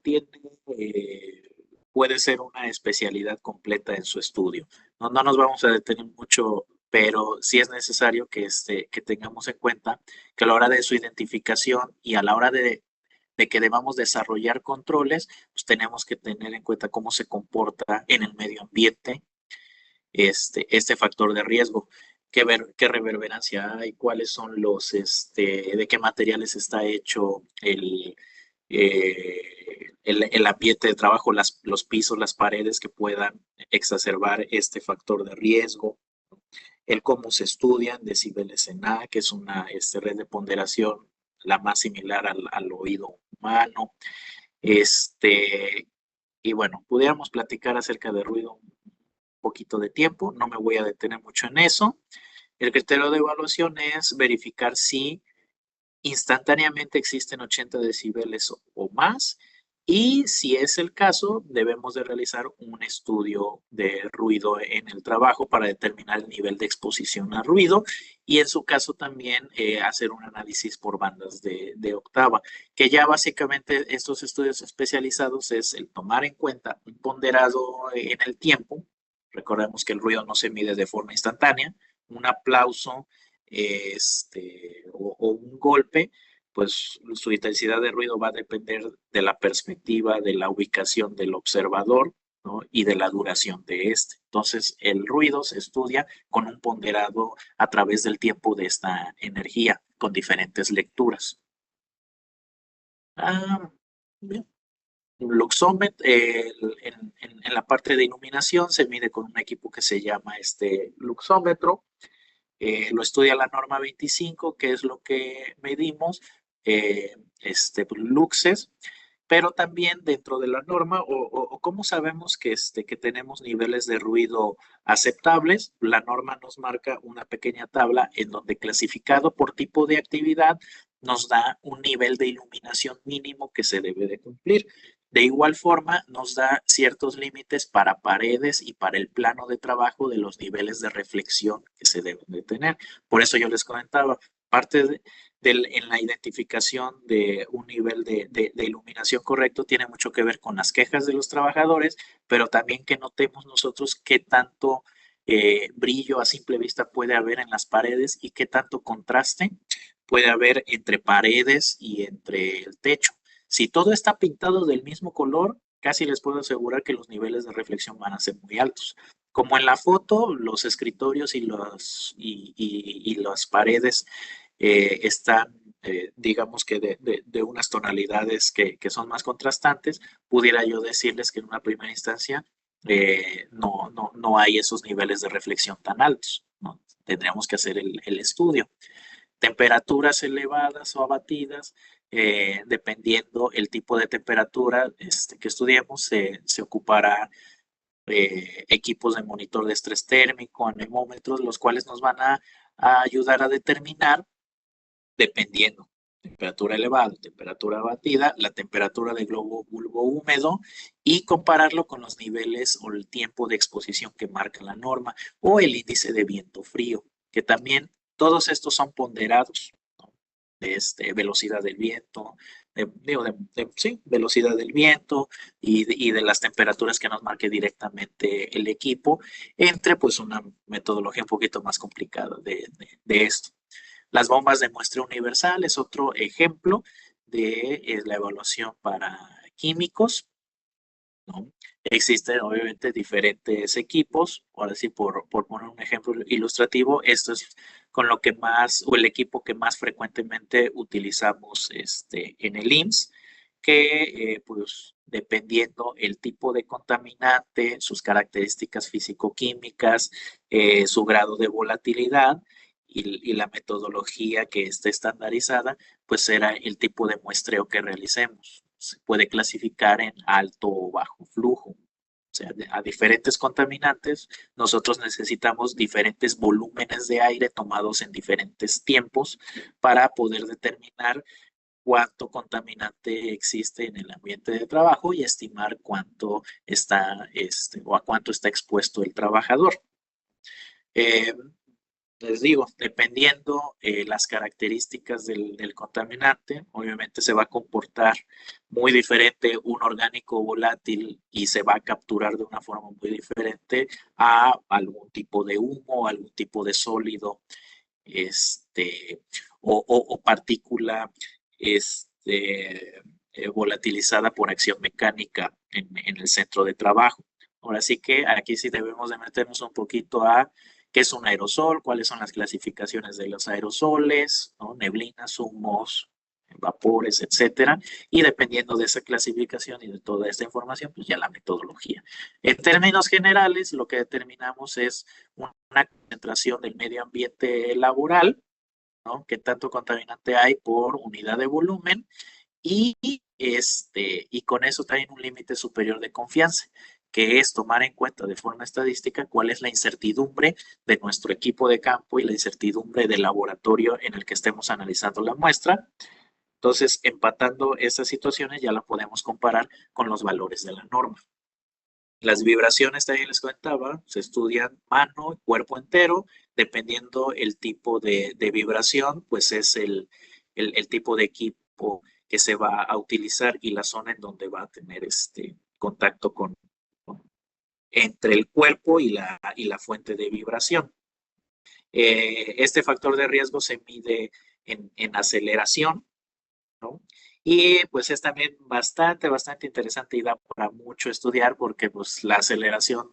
puede ser una especialidad completa en su estudio. No nos vamos a detener mucho, pero sí es necesario que tengamos en cuenta que a la hora de su identificación y a la hora de que debamos desarrollar controles, pues tenemos que tener en cuenta cómo se comporta en el medio ambiente este factor de riesgo. Qué reverberancia hay, cuáles son de qué materiales está hecho el ambiente de trabajo, los pisos, las paredes que puedan exacerbar este factor de riesgo, el cómo se estudian decibeles en A, que es una red de ponderación la más similar al oído humano. Y bueno, pudiéramos platicar acerca de ruido un poquito de tiempo, no me voy a detener mucho en eso. El criterio de evaluación es verificar si instantáneamente existen 80 decibeles o más y si es el caso, debemos de realizar un estudio de ruido en el trabajo para determinar el nivel de exposición a ruido y en su caso también hacer un análisis por bandas de octava, que ya básicamente estos estudios especializados es el tomar en cuenta un ponderado en el tiempo. Recordemos que el ruido no se mide de forma instantánea, un aplauso o un golpe, pues su intensidad de ruido va a depender de la perspectiva, de la ubicación del observador, ¿no? Y de la duración de este. Entonces, el ruido se estudia con un ponderado a través del tiempo de esta energía, con diferentes lecturas. Bien. Luxómetro, en la parte de iluminación se mide con un equipo que se llama luxómetro. Lo estudia la norma 25, que es lo que medimos, luxes, pero también dentro de la norma, o cómo sabemos que tenemos niveles de ruido aceptables, la norma nos marca una pequeña tabla en donde clasificado por tipo de actividad nos da un nivel de iluminación mínimo que se debe de cumplir. De igual forma, nos da ciertos límites para paredes y para el plano de trabajo de los niveles de reflexión que se deben de tener. Por eso yo les comentaba, parte en la identificación de un nivel de iluminación correcto tiene mucho que ver con las quejas de los trabajadores, pero también que notemos nosotros qué tanto brillo a simple vista puede haber en las paredes y qué tanto contraste puede haber entre paredes y entre el techo. Si todo está pintado del mismo color, casi les puedo asegurar que los niveles de reflexión van a ser muy altos. Como en la foto, los escritorios y las paredes están, digamos que de unas tonalidades que son más contrastantes, pudiera yo decirles que en una primera instancia no hay esos niveles de reflexión tan altos, ¿no? Tendríamos que hacer el estudio. Temperaturas elevadas o abatidas dependiendo el tipo de temperatura que estudiemos, se ocupará equipos de monitor de estrés térmico, anemómetros, los cuales nos van a ayudar a determinar, dependiendo temperatura elevada, temperatura batida, la temperatura del globo bulbo húmedo y compararlo con los niveles o el tiempo de exposición que marca la norma o el índice de viento frío, que también todos estos son ponderados, ¿no? Velocidad del viento, sí, velocidad del viento y de las temperaturas que nos marque directamente el equipo, entre pues una metodología un poquito más complicada de esto. Las bombas de muestra universal es otro ejemplo de la evaluación para químicos, ¿no? Existen obviamente diferentes equipos, ahora sí por poner un ejemplo ilustrativo, esto es con lo que más, o el equipo que más frecuentemente utilizamos en el IMSS, que pues dependiendo el tipo de contaminante, sus características físico-químicas, su grado de volatilidad y la metodología que esté estandarizada, pues será el tipo de muestreo que realicemos. Se puede clasificar en alto o bajo flujo. O sea, a diferentes contaminantes, nosotros necesitamos diferentes volúmenes de aire tomados en diferentes tiempos para poder determinar cuánto contaminante existe en el ambiente de trabajo y estimar cuánto está, o a cuánto está expuesto el trabajador. Les digo, dependiendo las características del contaminante, obviamente se va a comportar muy diferente un orgánico volátil y se va a capturar de una forma muy diferente a algún tipo de humo, algún tipo de sólido, o partícula, volatilizada por acción mecánica en el centro de trabajo. Ahora sí que aquí sí debemos de meternos un poquito a qué es un aerosol, cuáles son las clasificaciones de los aerosoles, ¿no? Neblinas, humos, vapores, etcétera, y dependiendo de esa clasificación y de toda esta información, pues ya la metodología. En términos generales, lo que determinamos es una concentración del medio ambiente laboral, ¿no? Qué tanto contaminante hay por unidad de volumen y, y con eso también un límite superior de confianza, que es tomar en cuenta de forma estadística cuál es la incertidumbre de nuestro equipo de campo y la incertidumbre del laboratorio en el que estemos analizando la muestra. Entonces, empatando estas situaciones ya la podemos comparar con los valores de la norma. Las vibraciones también les comentaba, se estudian mano y cuerpo entero, dependiendo el tipo de vibración, pues es el tipo de equipo que se va a utilizar y la zona en donde va a tener contacto entre el cuerpo y la fuente de vibración. Este factor de riesgo se mide en aceleración, ¿no? Y pues es también bastante interesante y da para mucho estudiar porque pues la aceleración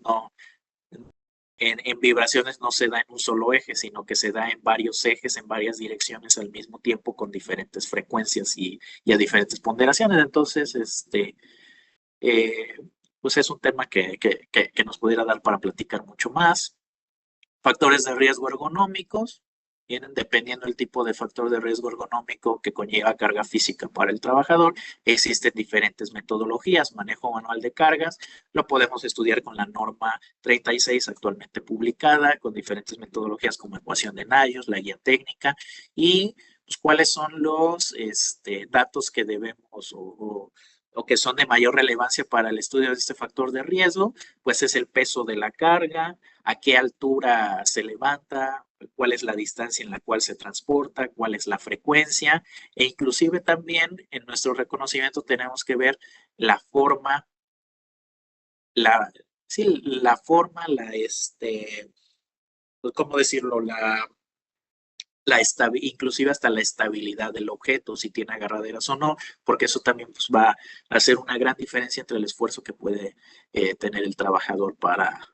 en vibraciones no se da en un solo eje, sino que se da en varios ejes, en varias direcciones al mismo tiempo con diferentes frecuencias y a diferentes ponderaciones. Entonces, pues es un tema que nos pudiera dar para platicar mucho más. Factores de riesgo ergonómicos. Vienen dependiendo del tipo de factor de riesgo ergonómico que conlleva carga física para el trabajador. Existen diferentes metodologías, manejo manual de cargas, lo podemos estudiar con la norma 36 actualmente publicada, con diferentes metodologías como ecuación de Nagios, la guía técnica y pues, cuáles son los datos que debemos o que son de mayor relevancia para el estudio de este factor de riesgo, pues es el peso de la carga, a qué altura se levanta, cuál es la distancia en la cual se transporta, cuál es la frecuencia, e inclusive también en nuestro reconocimiento tenemos que ver la forma, ¿cómo decirlo? Inclusive hasta la estabilidad del objeto, si tiene agarraderas o no, porque eso también pues, va a hacer una gran diferencia entre el esfuerzo que puede tener el trabajador para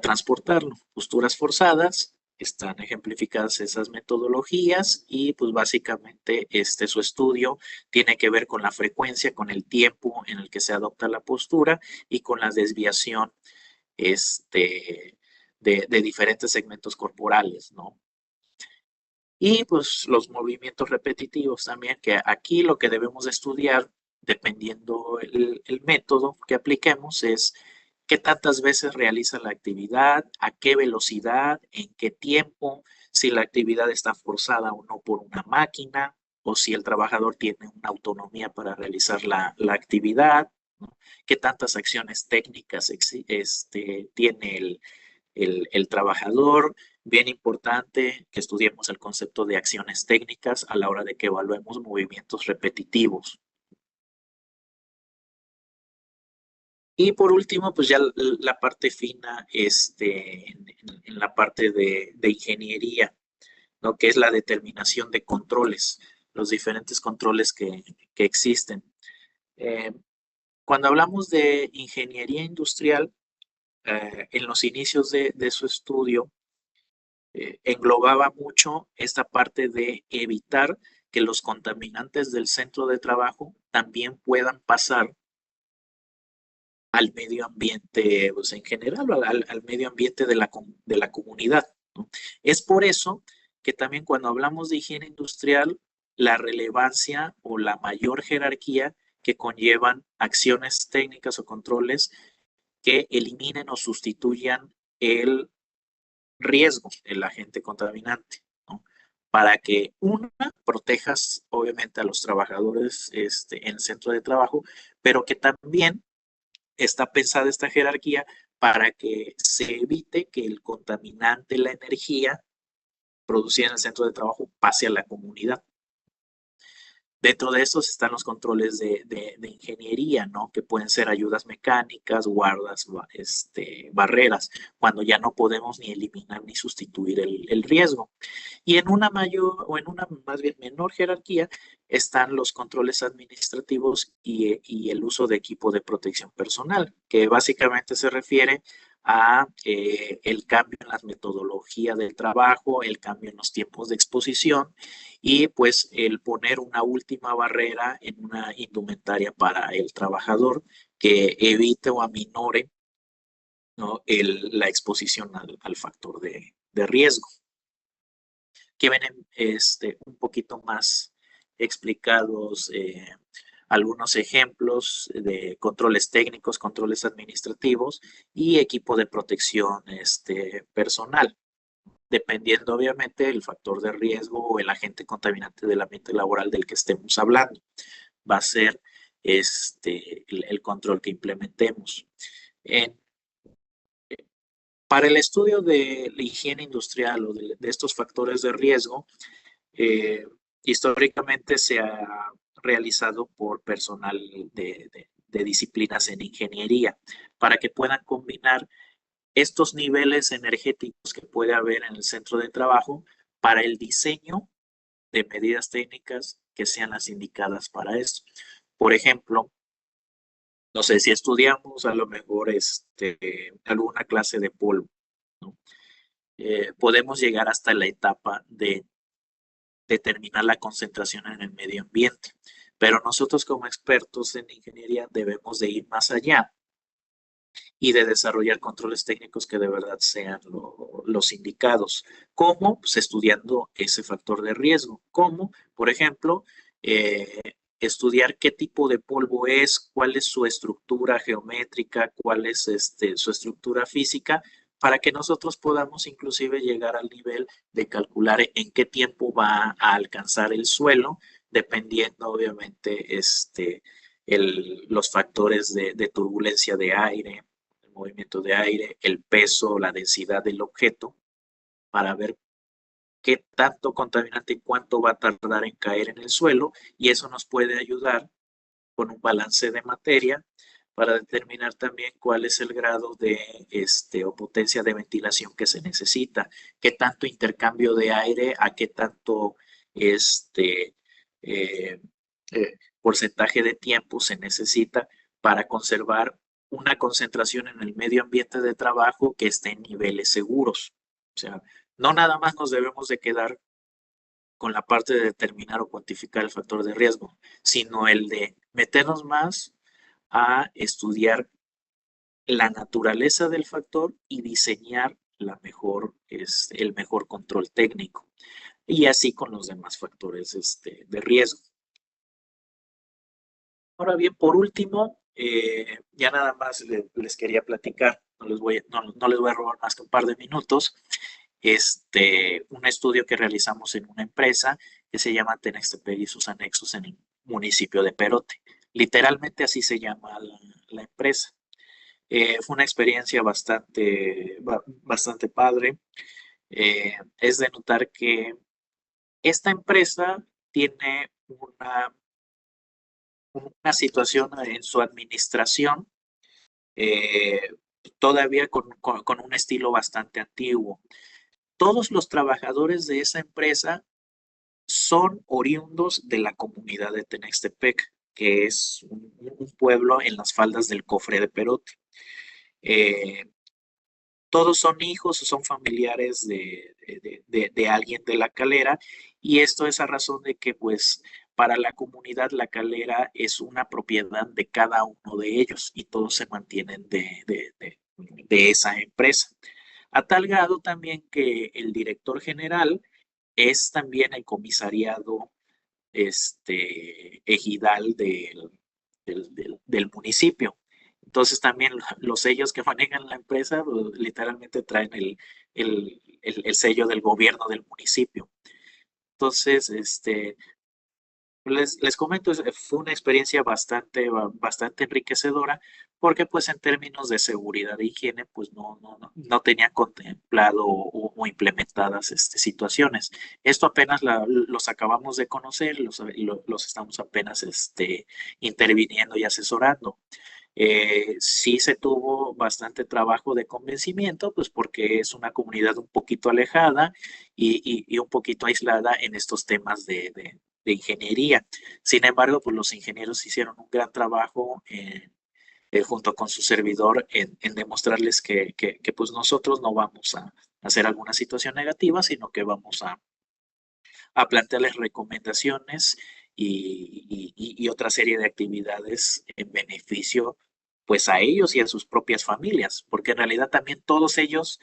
transportarlo. Posturas forzadas, están ejemplificadas esas metodologías y pues básicamente su estudio tiene que ver con la frecuencia, con el tiempo en el que se adopta la postura y con la desviación de diferentes segmentos corporales, ¿no? Y pues los movimientos repetitivos también, que aquí lo que debemos de estudiar, dependiendo el método que apliquemos, es qué tantas veces realiza la actividad, a qué velocidad, en qué tiempo, si la actividad está forzada o no por una máquina, o si el trabajador tiene una autonomía para realizar la actividad, ¿no? Qué tantas acciones técnicas tiene el trabajador. Bien importante que estudiemos el concepto de acciones técnicas a la hora de que evaluemos movimientos repetitivos. Y por último, pues ya la parte fina, en la parte de ingeniería, ¿no? Que es la determinación de controles, los diferentes controles que existen. Cuando hablamos de ingeniería industrial, en los inicios de su estudio, englobaba mucho esta parte de evitar que los contaminantes del centro de trabajo también puedan pasar al medio ambiente, pues, en general, al medio ambiente de la comunidad, ¿no? Es por eso que también cuando hablamos de higiene industrial, la relevancia o la mayor jerarquía que conllevan acciones técnicas o controles que eliminen o sustituyan el riesgo, el agente contaminante, ¿no? Para que una, protejas obviamente a los trabajadores en el centro de trabajo, pero que también está pensada esta jerarquía para que se evite que el contaminante, la energía producida en el centro de trabajo pase a la comunidad. Dentro de estos están los controles de ingeniería, ¿no? Que pueden ser ayudas mecánicas, guardas, barreras, cuando ya no podemos ni eliminar ni sustituir el riesgo. Y en una mayor o en una más bien menor jerarquía están los controles administrativos y el uso de equipo de protección personal, que básicamente se refiere a el cambio en las metodologías del trabajo, el cambio en los tiempos de exposición y pues el poner una última barrera en una indumentaria para el trabajador que evite o aminore, ¿no? La exposición al factor de riesgo. Que vienen un poquito más explicados algunos ejemplos de controles técnicos, controles administrativos y equipo de protección personal, dependiendo obviamente del factor de riesgo o el agente contaminante del ambiente laboral del que estemos hablando. Va a ser el control que implementemos. Para el estudio de la higiene industrial o de estos factores de riesgo, históricamente se ha realizado por personal de disciplinas en ingeniería para que puedan combinar estos niveles energéticos que puede haber en el centro de trabajo para el diseño de medidas técnicas que sean las indicadas para esto. Por ejemplo, no sé si estudiamos a lo mejor alguna clase de polvo, ¿no? Podemos llegar hasta la etapa de determinar la concentración en el medio ambiente. Pero nosotros como expertos en ingeniería debemos de ir más allá y de desarrollar controles técnicos que de verdad sean los indicados. ¿Cómo? Pues estudiando ese factor de riesgo. ¿Cómo? Por ejemplo, estudiar qué tipo de polvo es, cuál es su estructura geométrica, cuál es su estructura física, para que nosotros podamos inclusive llegar al nivel de calcular en qué tiempo va a alcanzar el suelo, dependiendo obviamente los factores de turbulencia de aire, el movimiento de aire, el peso, la densidad del objeto, para ver qué tanto contaminante y cuánto va a tardar en caer en el suelo, y eso nos puede ayudar con un balance de materia para determinar también cuál es el grado de o potencia de ventilación que se necesita, qué tanto intercambio de aire, a qué tanto eh, porcentaje de tiempo se necesita para conservar una concentración en el medio ambiente de trabajo que esté en niveles seguros. O sea, no nada más nos debemos de quedar con la parte de determinar o cuantificar el factor de riesgo, sino el de meternos más a estudiar la naturaleza del factor y diseñar el mejor control técnico. y así con los demás factores de riesgo. Ahora bien, por último, ya nada más les quería platicar, no les voy a robar más que un par de minutos, un estudio que realizamos en una empresa que se llama Tenextepec y sus anexos en el municipio de Perote. Literalmente así se llama la empresa. Fue una experiencia bastante padre. Es de notar que esta empresa tiene una situación en su administración todavía con un estilo bastante antiguo. Todos los trabajadores de esa empresa son oriundos de la comunidad de Tenextepec, que es un pueblo en las faldas del Cofre de Perote. Todos son hijos o son familiares de alguien de la calera, y esto es a razón de que pues para la comunidad la calera es una propiedad de cada uno de ellos y todos se mantienen de esa empresa. A tal grado también que el director general es también el comisariado ejidal del municipio. Entonces también los sellos que manejan la empresa pues, literalmente traen el sello del gobierno del municipio. Entonces, les comento, fue una experiencia bastante enriquecedora porque pues en términos de seguridad e higiene pues no tenían contemplado o implementadas situaciones. Esto apenas los acabamos de conocer, los estamos apenas interviniendo y asesorando. Sí se tuvo bastante trabajo de convencimiento, pues porque es una comunidad un poquito alejada y un poquito aislada en estos temas de ingeniería. Sin embargo, pues los ingenieros hicieron un gran trabajo junto con su servidor en demostrarles que pues nosotros no vamos a hacer alguna situación negativa, sino que vamos a plantearles recomendaciones y otra serie de actividades en beneficio pues a ellos y a sus propias familias, porque en realidad también todos ellos,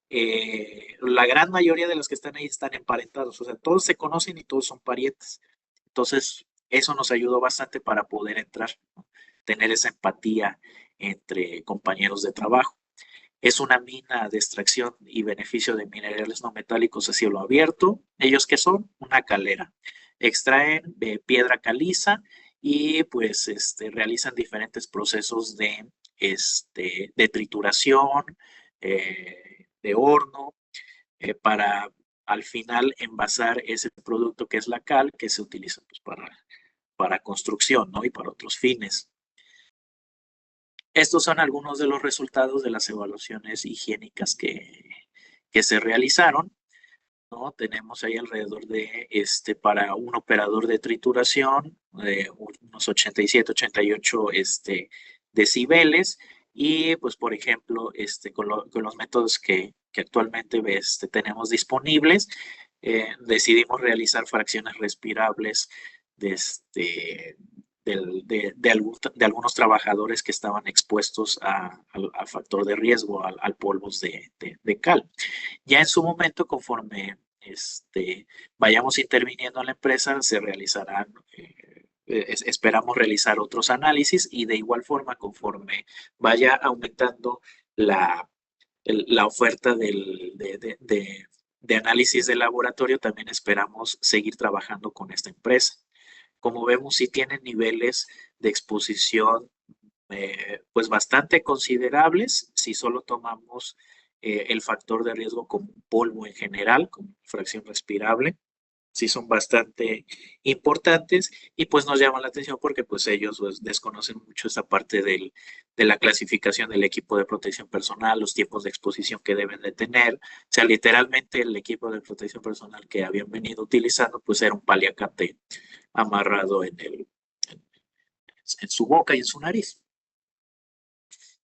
la gran mayoría de los que están ahí están emparentados, o sea, todos se conocen y todos son parientes. Entonces, eso nos ayudó bastante para poder entrar, ¿no? Tener esa empatía entre compañeros de trabajo. Es una mina de extracción y beneficio de minerales no metálicos a cielo abierto. ¿Ellos qué son? Una calera. Extraen piedra caliza y pues realizan diferentes procesos de trituración, de horno, para al final envasar ese producto que es la cal, que se utiliza pues, para construcción, ¿no? Y para otros fines. Estos son algunos de los resultados de las evaluaciones higiénicas que se realizaron, ¿no? Tenemos ahí alrededor de, para un operador de trituración, unos 87, 88 decibeles, y pues, por ejemplo, con los métodos que actualmente tenemos disponibles, decidimos realizar fracciones respirables de, de algunos trabajadores que estaban expuestos al factor de riesgo, al polvos de cal. Ya en su momento, conforme vayamos interviniendo en la empresa, se realizarán, esperamos realizar otros análisis y de igual forma, conforme vaya aumentando la oferta de análisis de laboratorio, también esperamos seguir trabajando con esta empresa. Como vemos, sí tienen niveles de exposición pues bastante considerables si solo tomamos el factor de riesgo como polvo en general, como fracción respirable. Sí son bastante importantes y pues nos llaman la atención porque pues ellos pues, desconocen mucho esta parte de la clasificación del equipo de protección personal, los tiempos de exposición que deben de tener. O sea, literalmente el equipo de protección personal que habían venido utilizando pues era un paliacate amarrado en su boca y en su nariz.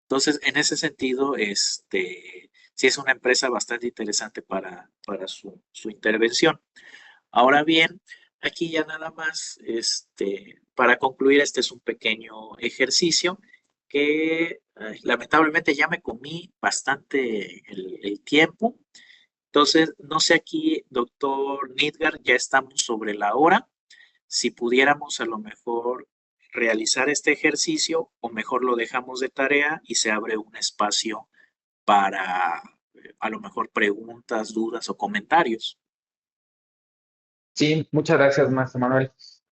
Entonces, en ese sentido, sí es una empresa bastante interesante para su intervención. Ahora bien, aquí ya nada más, para concluir, este es un pequeño ejercicio que lamentablemente ya me comí bastante el tiempo. Entonces, no sé aquí, doctor Nidgar, ya estamos sobre la hora. Si pudiéramos a lo mejor realizar este ejercicio o mejor lo dejamos de tarea y se abre un espacio para a lo mejor preguntas, dudas o comentarios. Sí, muchas gracias, maestro Manuel.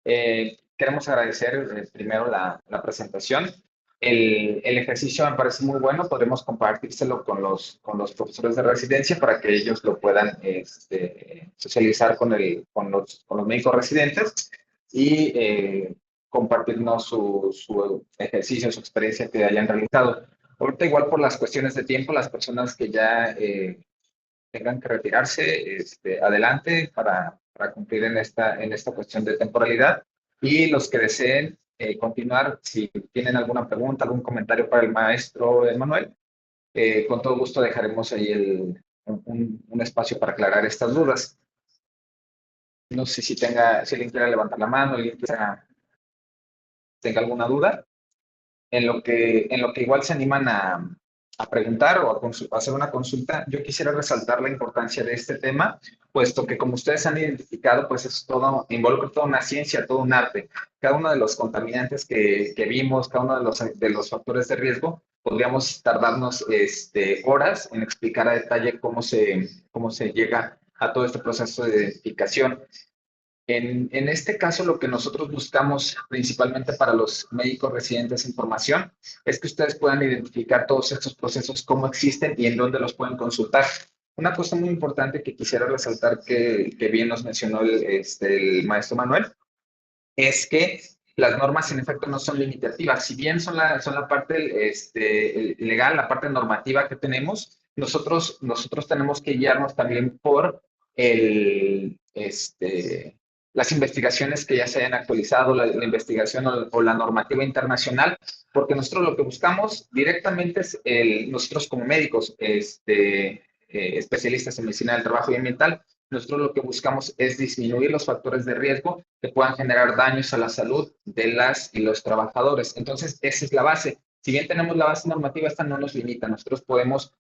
Queremos agradecer primero la presentación. El ejercicio me parece muy bueno, podremos compartírselo con los profesores de residencia para que ellos lo puedan socializar con los médicos residentes y compartirnos su ejercicio, su experiencia que hayan realizado. Ahorita igual por las cuestiones de tiempo, las personas que ya tengan que retirarse, adelante para cumplir en esta cuestión de temporalidad. Y los que deseen continuar, si tienen alguna pregunta, algún comentario para el maestro Manuel, con todo gusto dejaremos ahí un espacio para aclarar estas dudas. No sé si alguien quiera levantar la mano, alguien tenga alguna duda. En lo que igual se animan a preguntar o a hacer una consulta, yo quisiera resaltar la importancia de este tema, puesto que como ustedes han identificado, pues es todo, involucra toda una ciencia, todo un arte. Cada uno de los contaminantes que vimos, cada uno de los factores de riesgo, podríamos tardarnos horas en explicar a detalle cómo se llega a todo este proceso de identificación. En este caso, lo que nosotros buscamos principalmente para los médicos residentes en formación es que ustedes puedan identificar todos estos procesos, cómo existen y en dónde los pueden consultar. Una cosa muy importante que quisiera resaltar que bien nos mencionó el maestro Manuel es que las normas en efecto no son limitativas. Si bien son la parte legal, la parte normativa que tenemos, nosotros tenemos que guiarnos también por el, las investigaciones que ya se hayan actualizado, la investigación o la normativa internacional, porque nosotros lo que buscamos directamente es nosotros como médicos, especialistas en medicina del trabajo y ambiental, nosotros lo que buscamos es disminuir los factores de riesgo que puedan generar daños a la salud de las y los trabajadores. Entonces, esa es la base. Si bien tenemos la base normativa, esta no nos limita. Nosotros podemos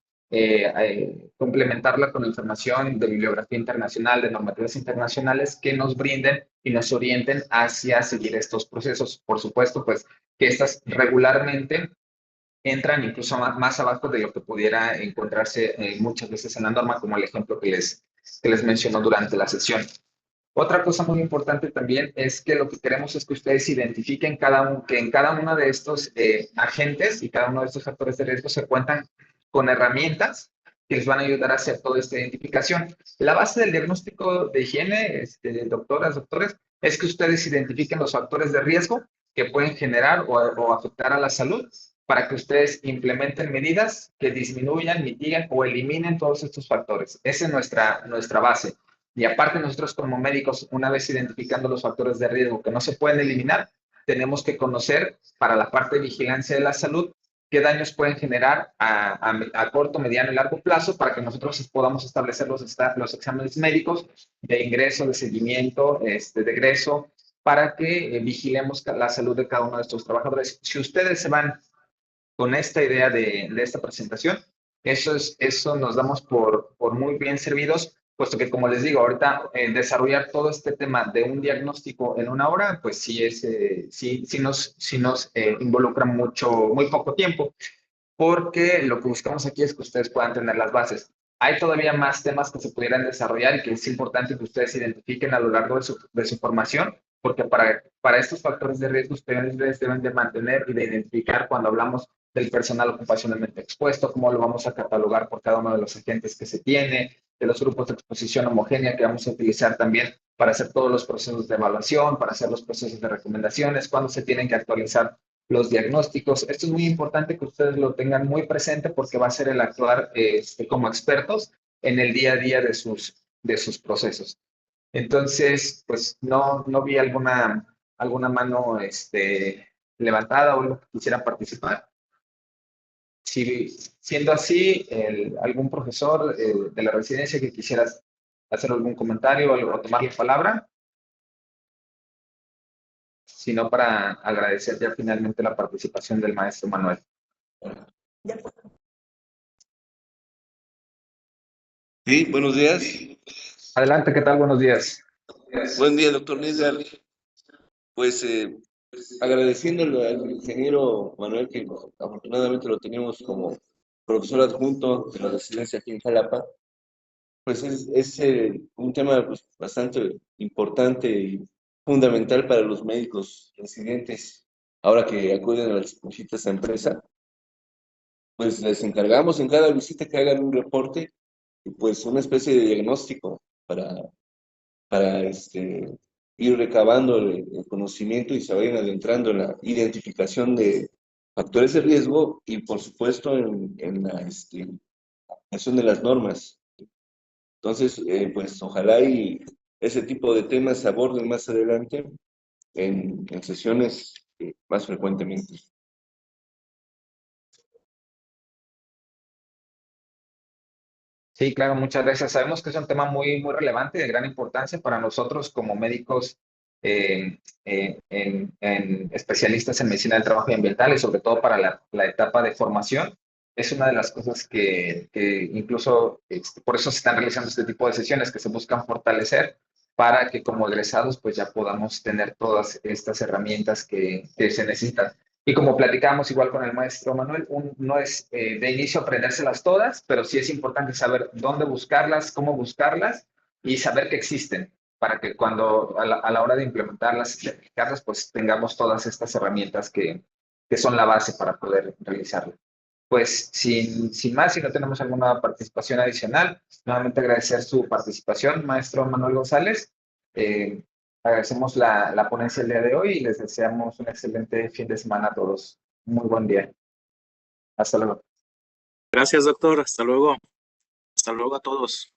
complementarla con información de bibliografía internacional, de normativas internacionales que nos brinden y nos orienten hacia seguir estos procesos. Por supuesto, pues que estas regularmente entran incluso más abajo de lo que pudiera encontrarse muchas veces en la norma, como el ejemplo que les mencionó durante la sesión. Otra cosa muy importante también es que lo que queremos es que ustedes identifiquen que en cada uno de estos agentes y cada uno de estos factores de riesgo se cuentan con herramientas que les van a ayudar a hacer toda esta identificación. La base del diagnóstico de higiene, doctoras, doctores, es que ustedes identifiquen los factores de riesgo que pueden generar o afectar a la salud para que ustedes implementen medidas que disminuyan, mitiguen o eliminen todos estos factores. Esa es nuestra base. Y aparte nosotros como médicos, una vez identificando los factores de riesgo que no se pueden eliminar, tenemos que conocer para la parte de vigilancia de la salud qué daños pueden generar a corto, mediano y largo plazo para que nosotros podamos establecer los exámenes médicos de ingreso, de seguimiento, de egreso, para que vigilemos la salud de cada uno de estos trabajadores. Si ustedes se van con esta idea de esta presentación, eso nos damos por muy bien servidos, puesto que, como les digo, ahorita desarrollar todo este tema de un diagnóstico en una hora, pues sí nos involucra muy poco tiempo, porque lo que buscamos aquí es que ustedes puedan tener las bases. Hay todavía más temas que se pudieran desarrollar y que es importante que ustedes identifiquen a lo largo de su formación, porque para estos factores de riesgo ustedes deben de mantener y de identificar cuando hablamos del personal ocupacionalmente expuesto, cómo lo vamos a catalogar por cada uno de los agentes que se tiene, de los grupos de exposición homogénea que vamos a utilizar también para hacer todos los procesos de evaluación, para hacer los procesos de recomendaciones, cuándo se tienen que actualizar los diagnósticos. Esto es muy importante que ustedes lo tengan muy presente porque va a ser el actuar como expertos en el día a día de sus procesos. Entonces, pues no vi alguna mano levantada o lo que quisiera participar. Si, siendo así, algún profesor de la residencia que quisiera hacer algún comentario o tomar la palabra, sino para agradecer ya finalmente la participación del maestro Manuel. Sí, buenos días. Adelante, ¿qué tal? Buenos días. Buen día, doctor Nidal. Pues agradeciéndole al ingeniero Manuel, que afortunadamente lo tenemos como profesor adjunto de la residencia aquí en Jalapa, pues es un tema pues, bastante importante y fundamental para los médicos residentes. Ahora que acuden a las visitas a empresa, pues les encargamos en cada visita que hagan un reporte y pues una especie de diagnóstico para ir recabando el conocimiento y se vayan adentrando en la identificación de factores de riesgo y, por supuesto, en la aplicación de las normas. Entonces, pues ojalá y ese tipo de temas se aborden más adelante en sesiones más frecuentemente. Sí, claro, muchas gracias. Sabemos que es un tema muy relevante y de gran importancia para nosotros como médicos en especialistas en medicina del trabajo y ambiental y sobre todo para la etapa de formación. Es una de las cosas que incluso por eso se están realizando este tipo de sesiones que se buscan fortalecer para que como egresados pues ya podamos tener todas estas herramientas que se necesitan. Y como platicábamos igual con el maestro Manuel, no es de inicio aprendérselas todas, pero sí es importante saber dónde buscarlas, cómo buscarlas y saber que existen para que cuando a la hora de implementarlas y aplicarlas, pues tengamos todas estas herramientas que son la base para poder realizarlo. Pues sin más, si no tenemos alguna participación adicional, nuevamente agradecer su participación, maestro Manuel González. Eh, Agradecemos la ponencia el día de hoy y les deseamos un excelente fin de semana a todos. Muy buen día. Hasta luego. Gracias, doctor. Hasta luego. Hasta luego a todos.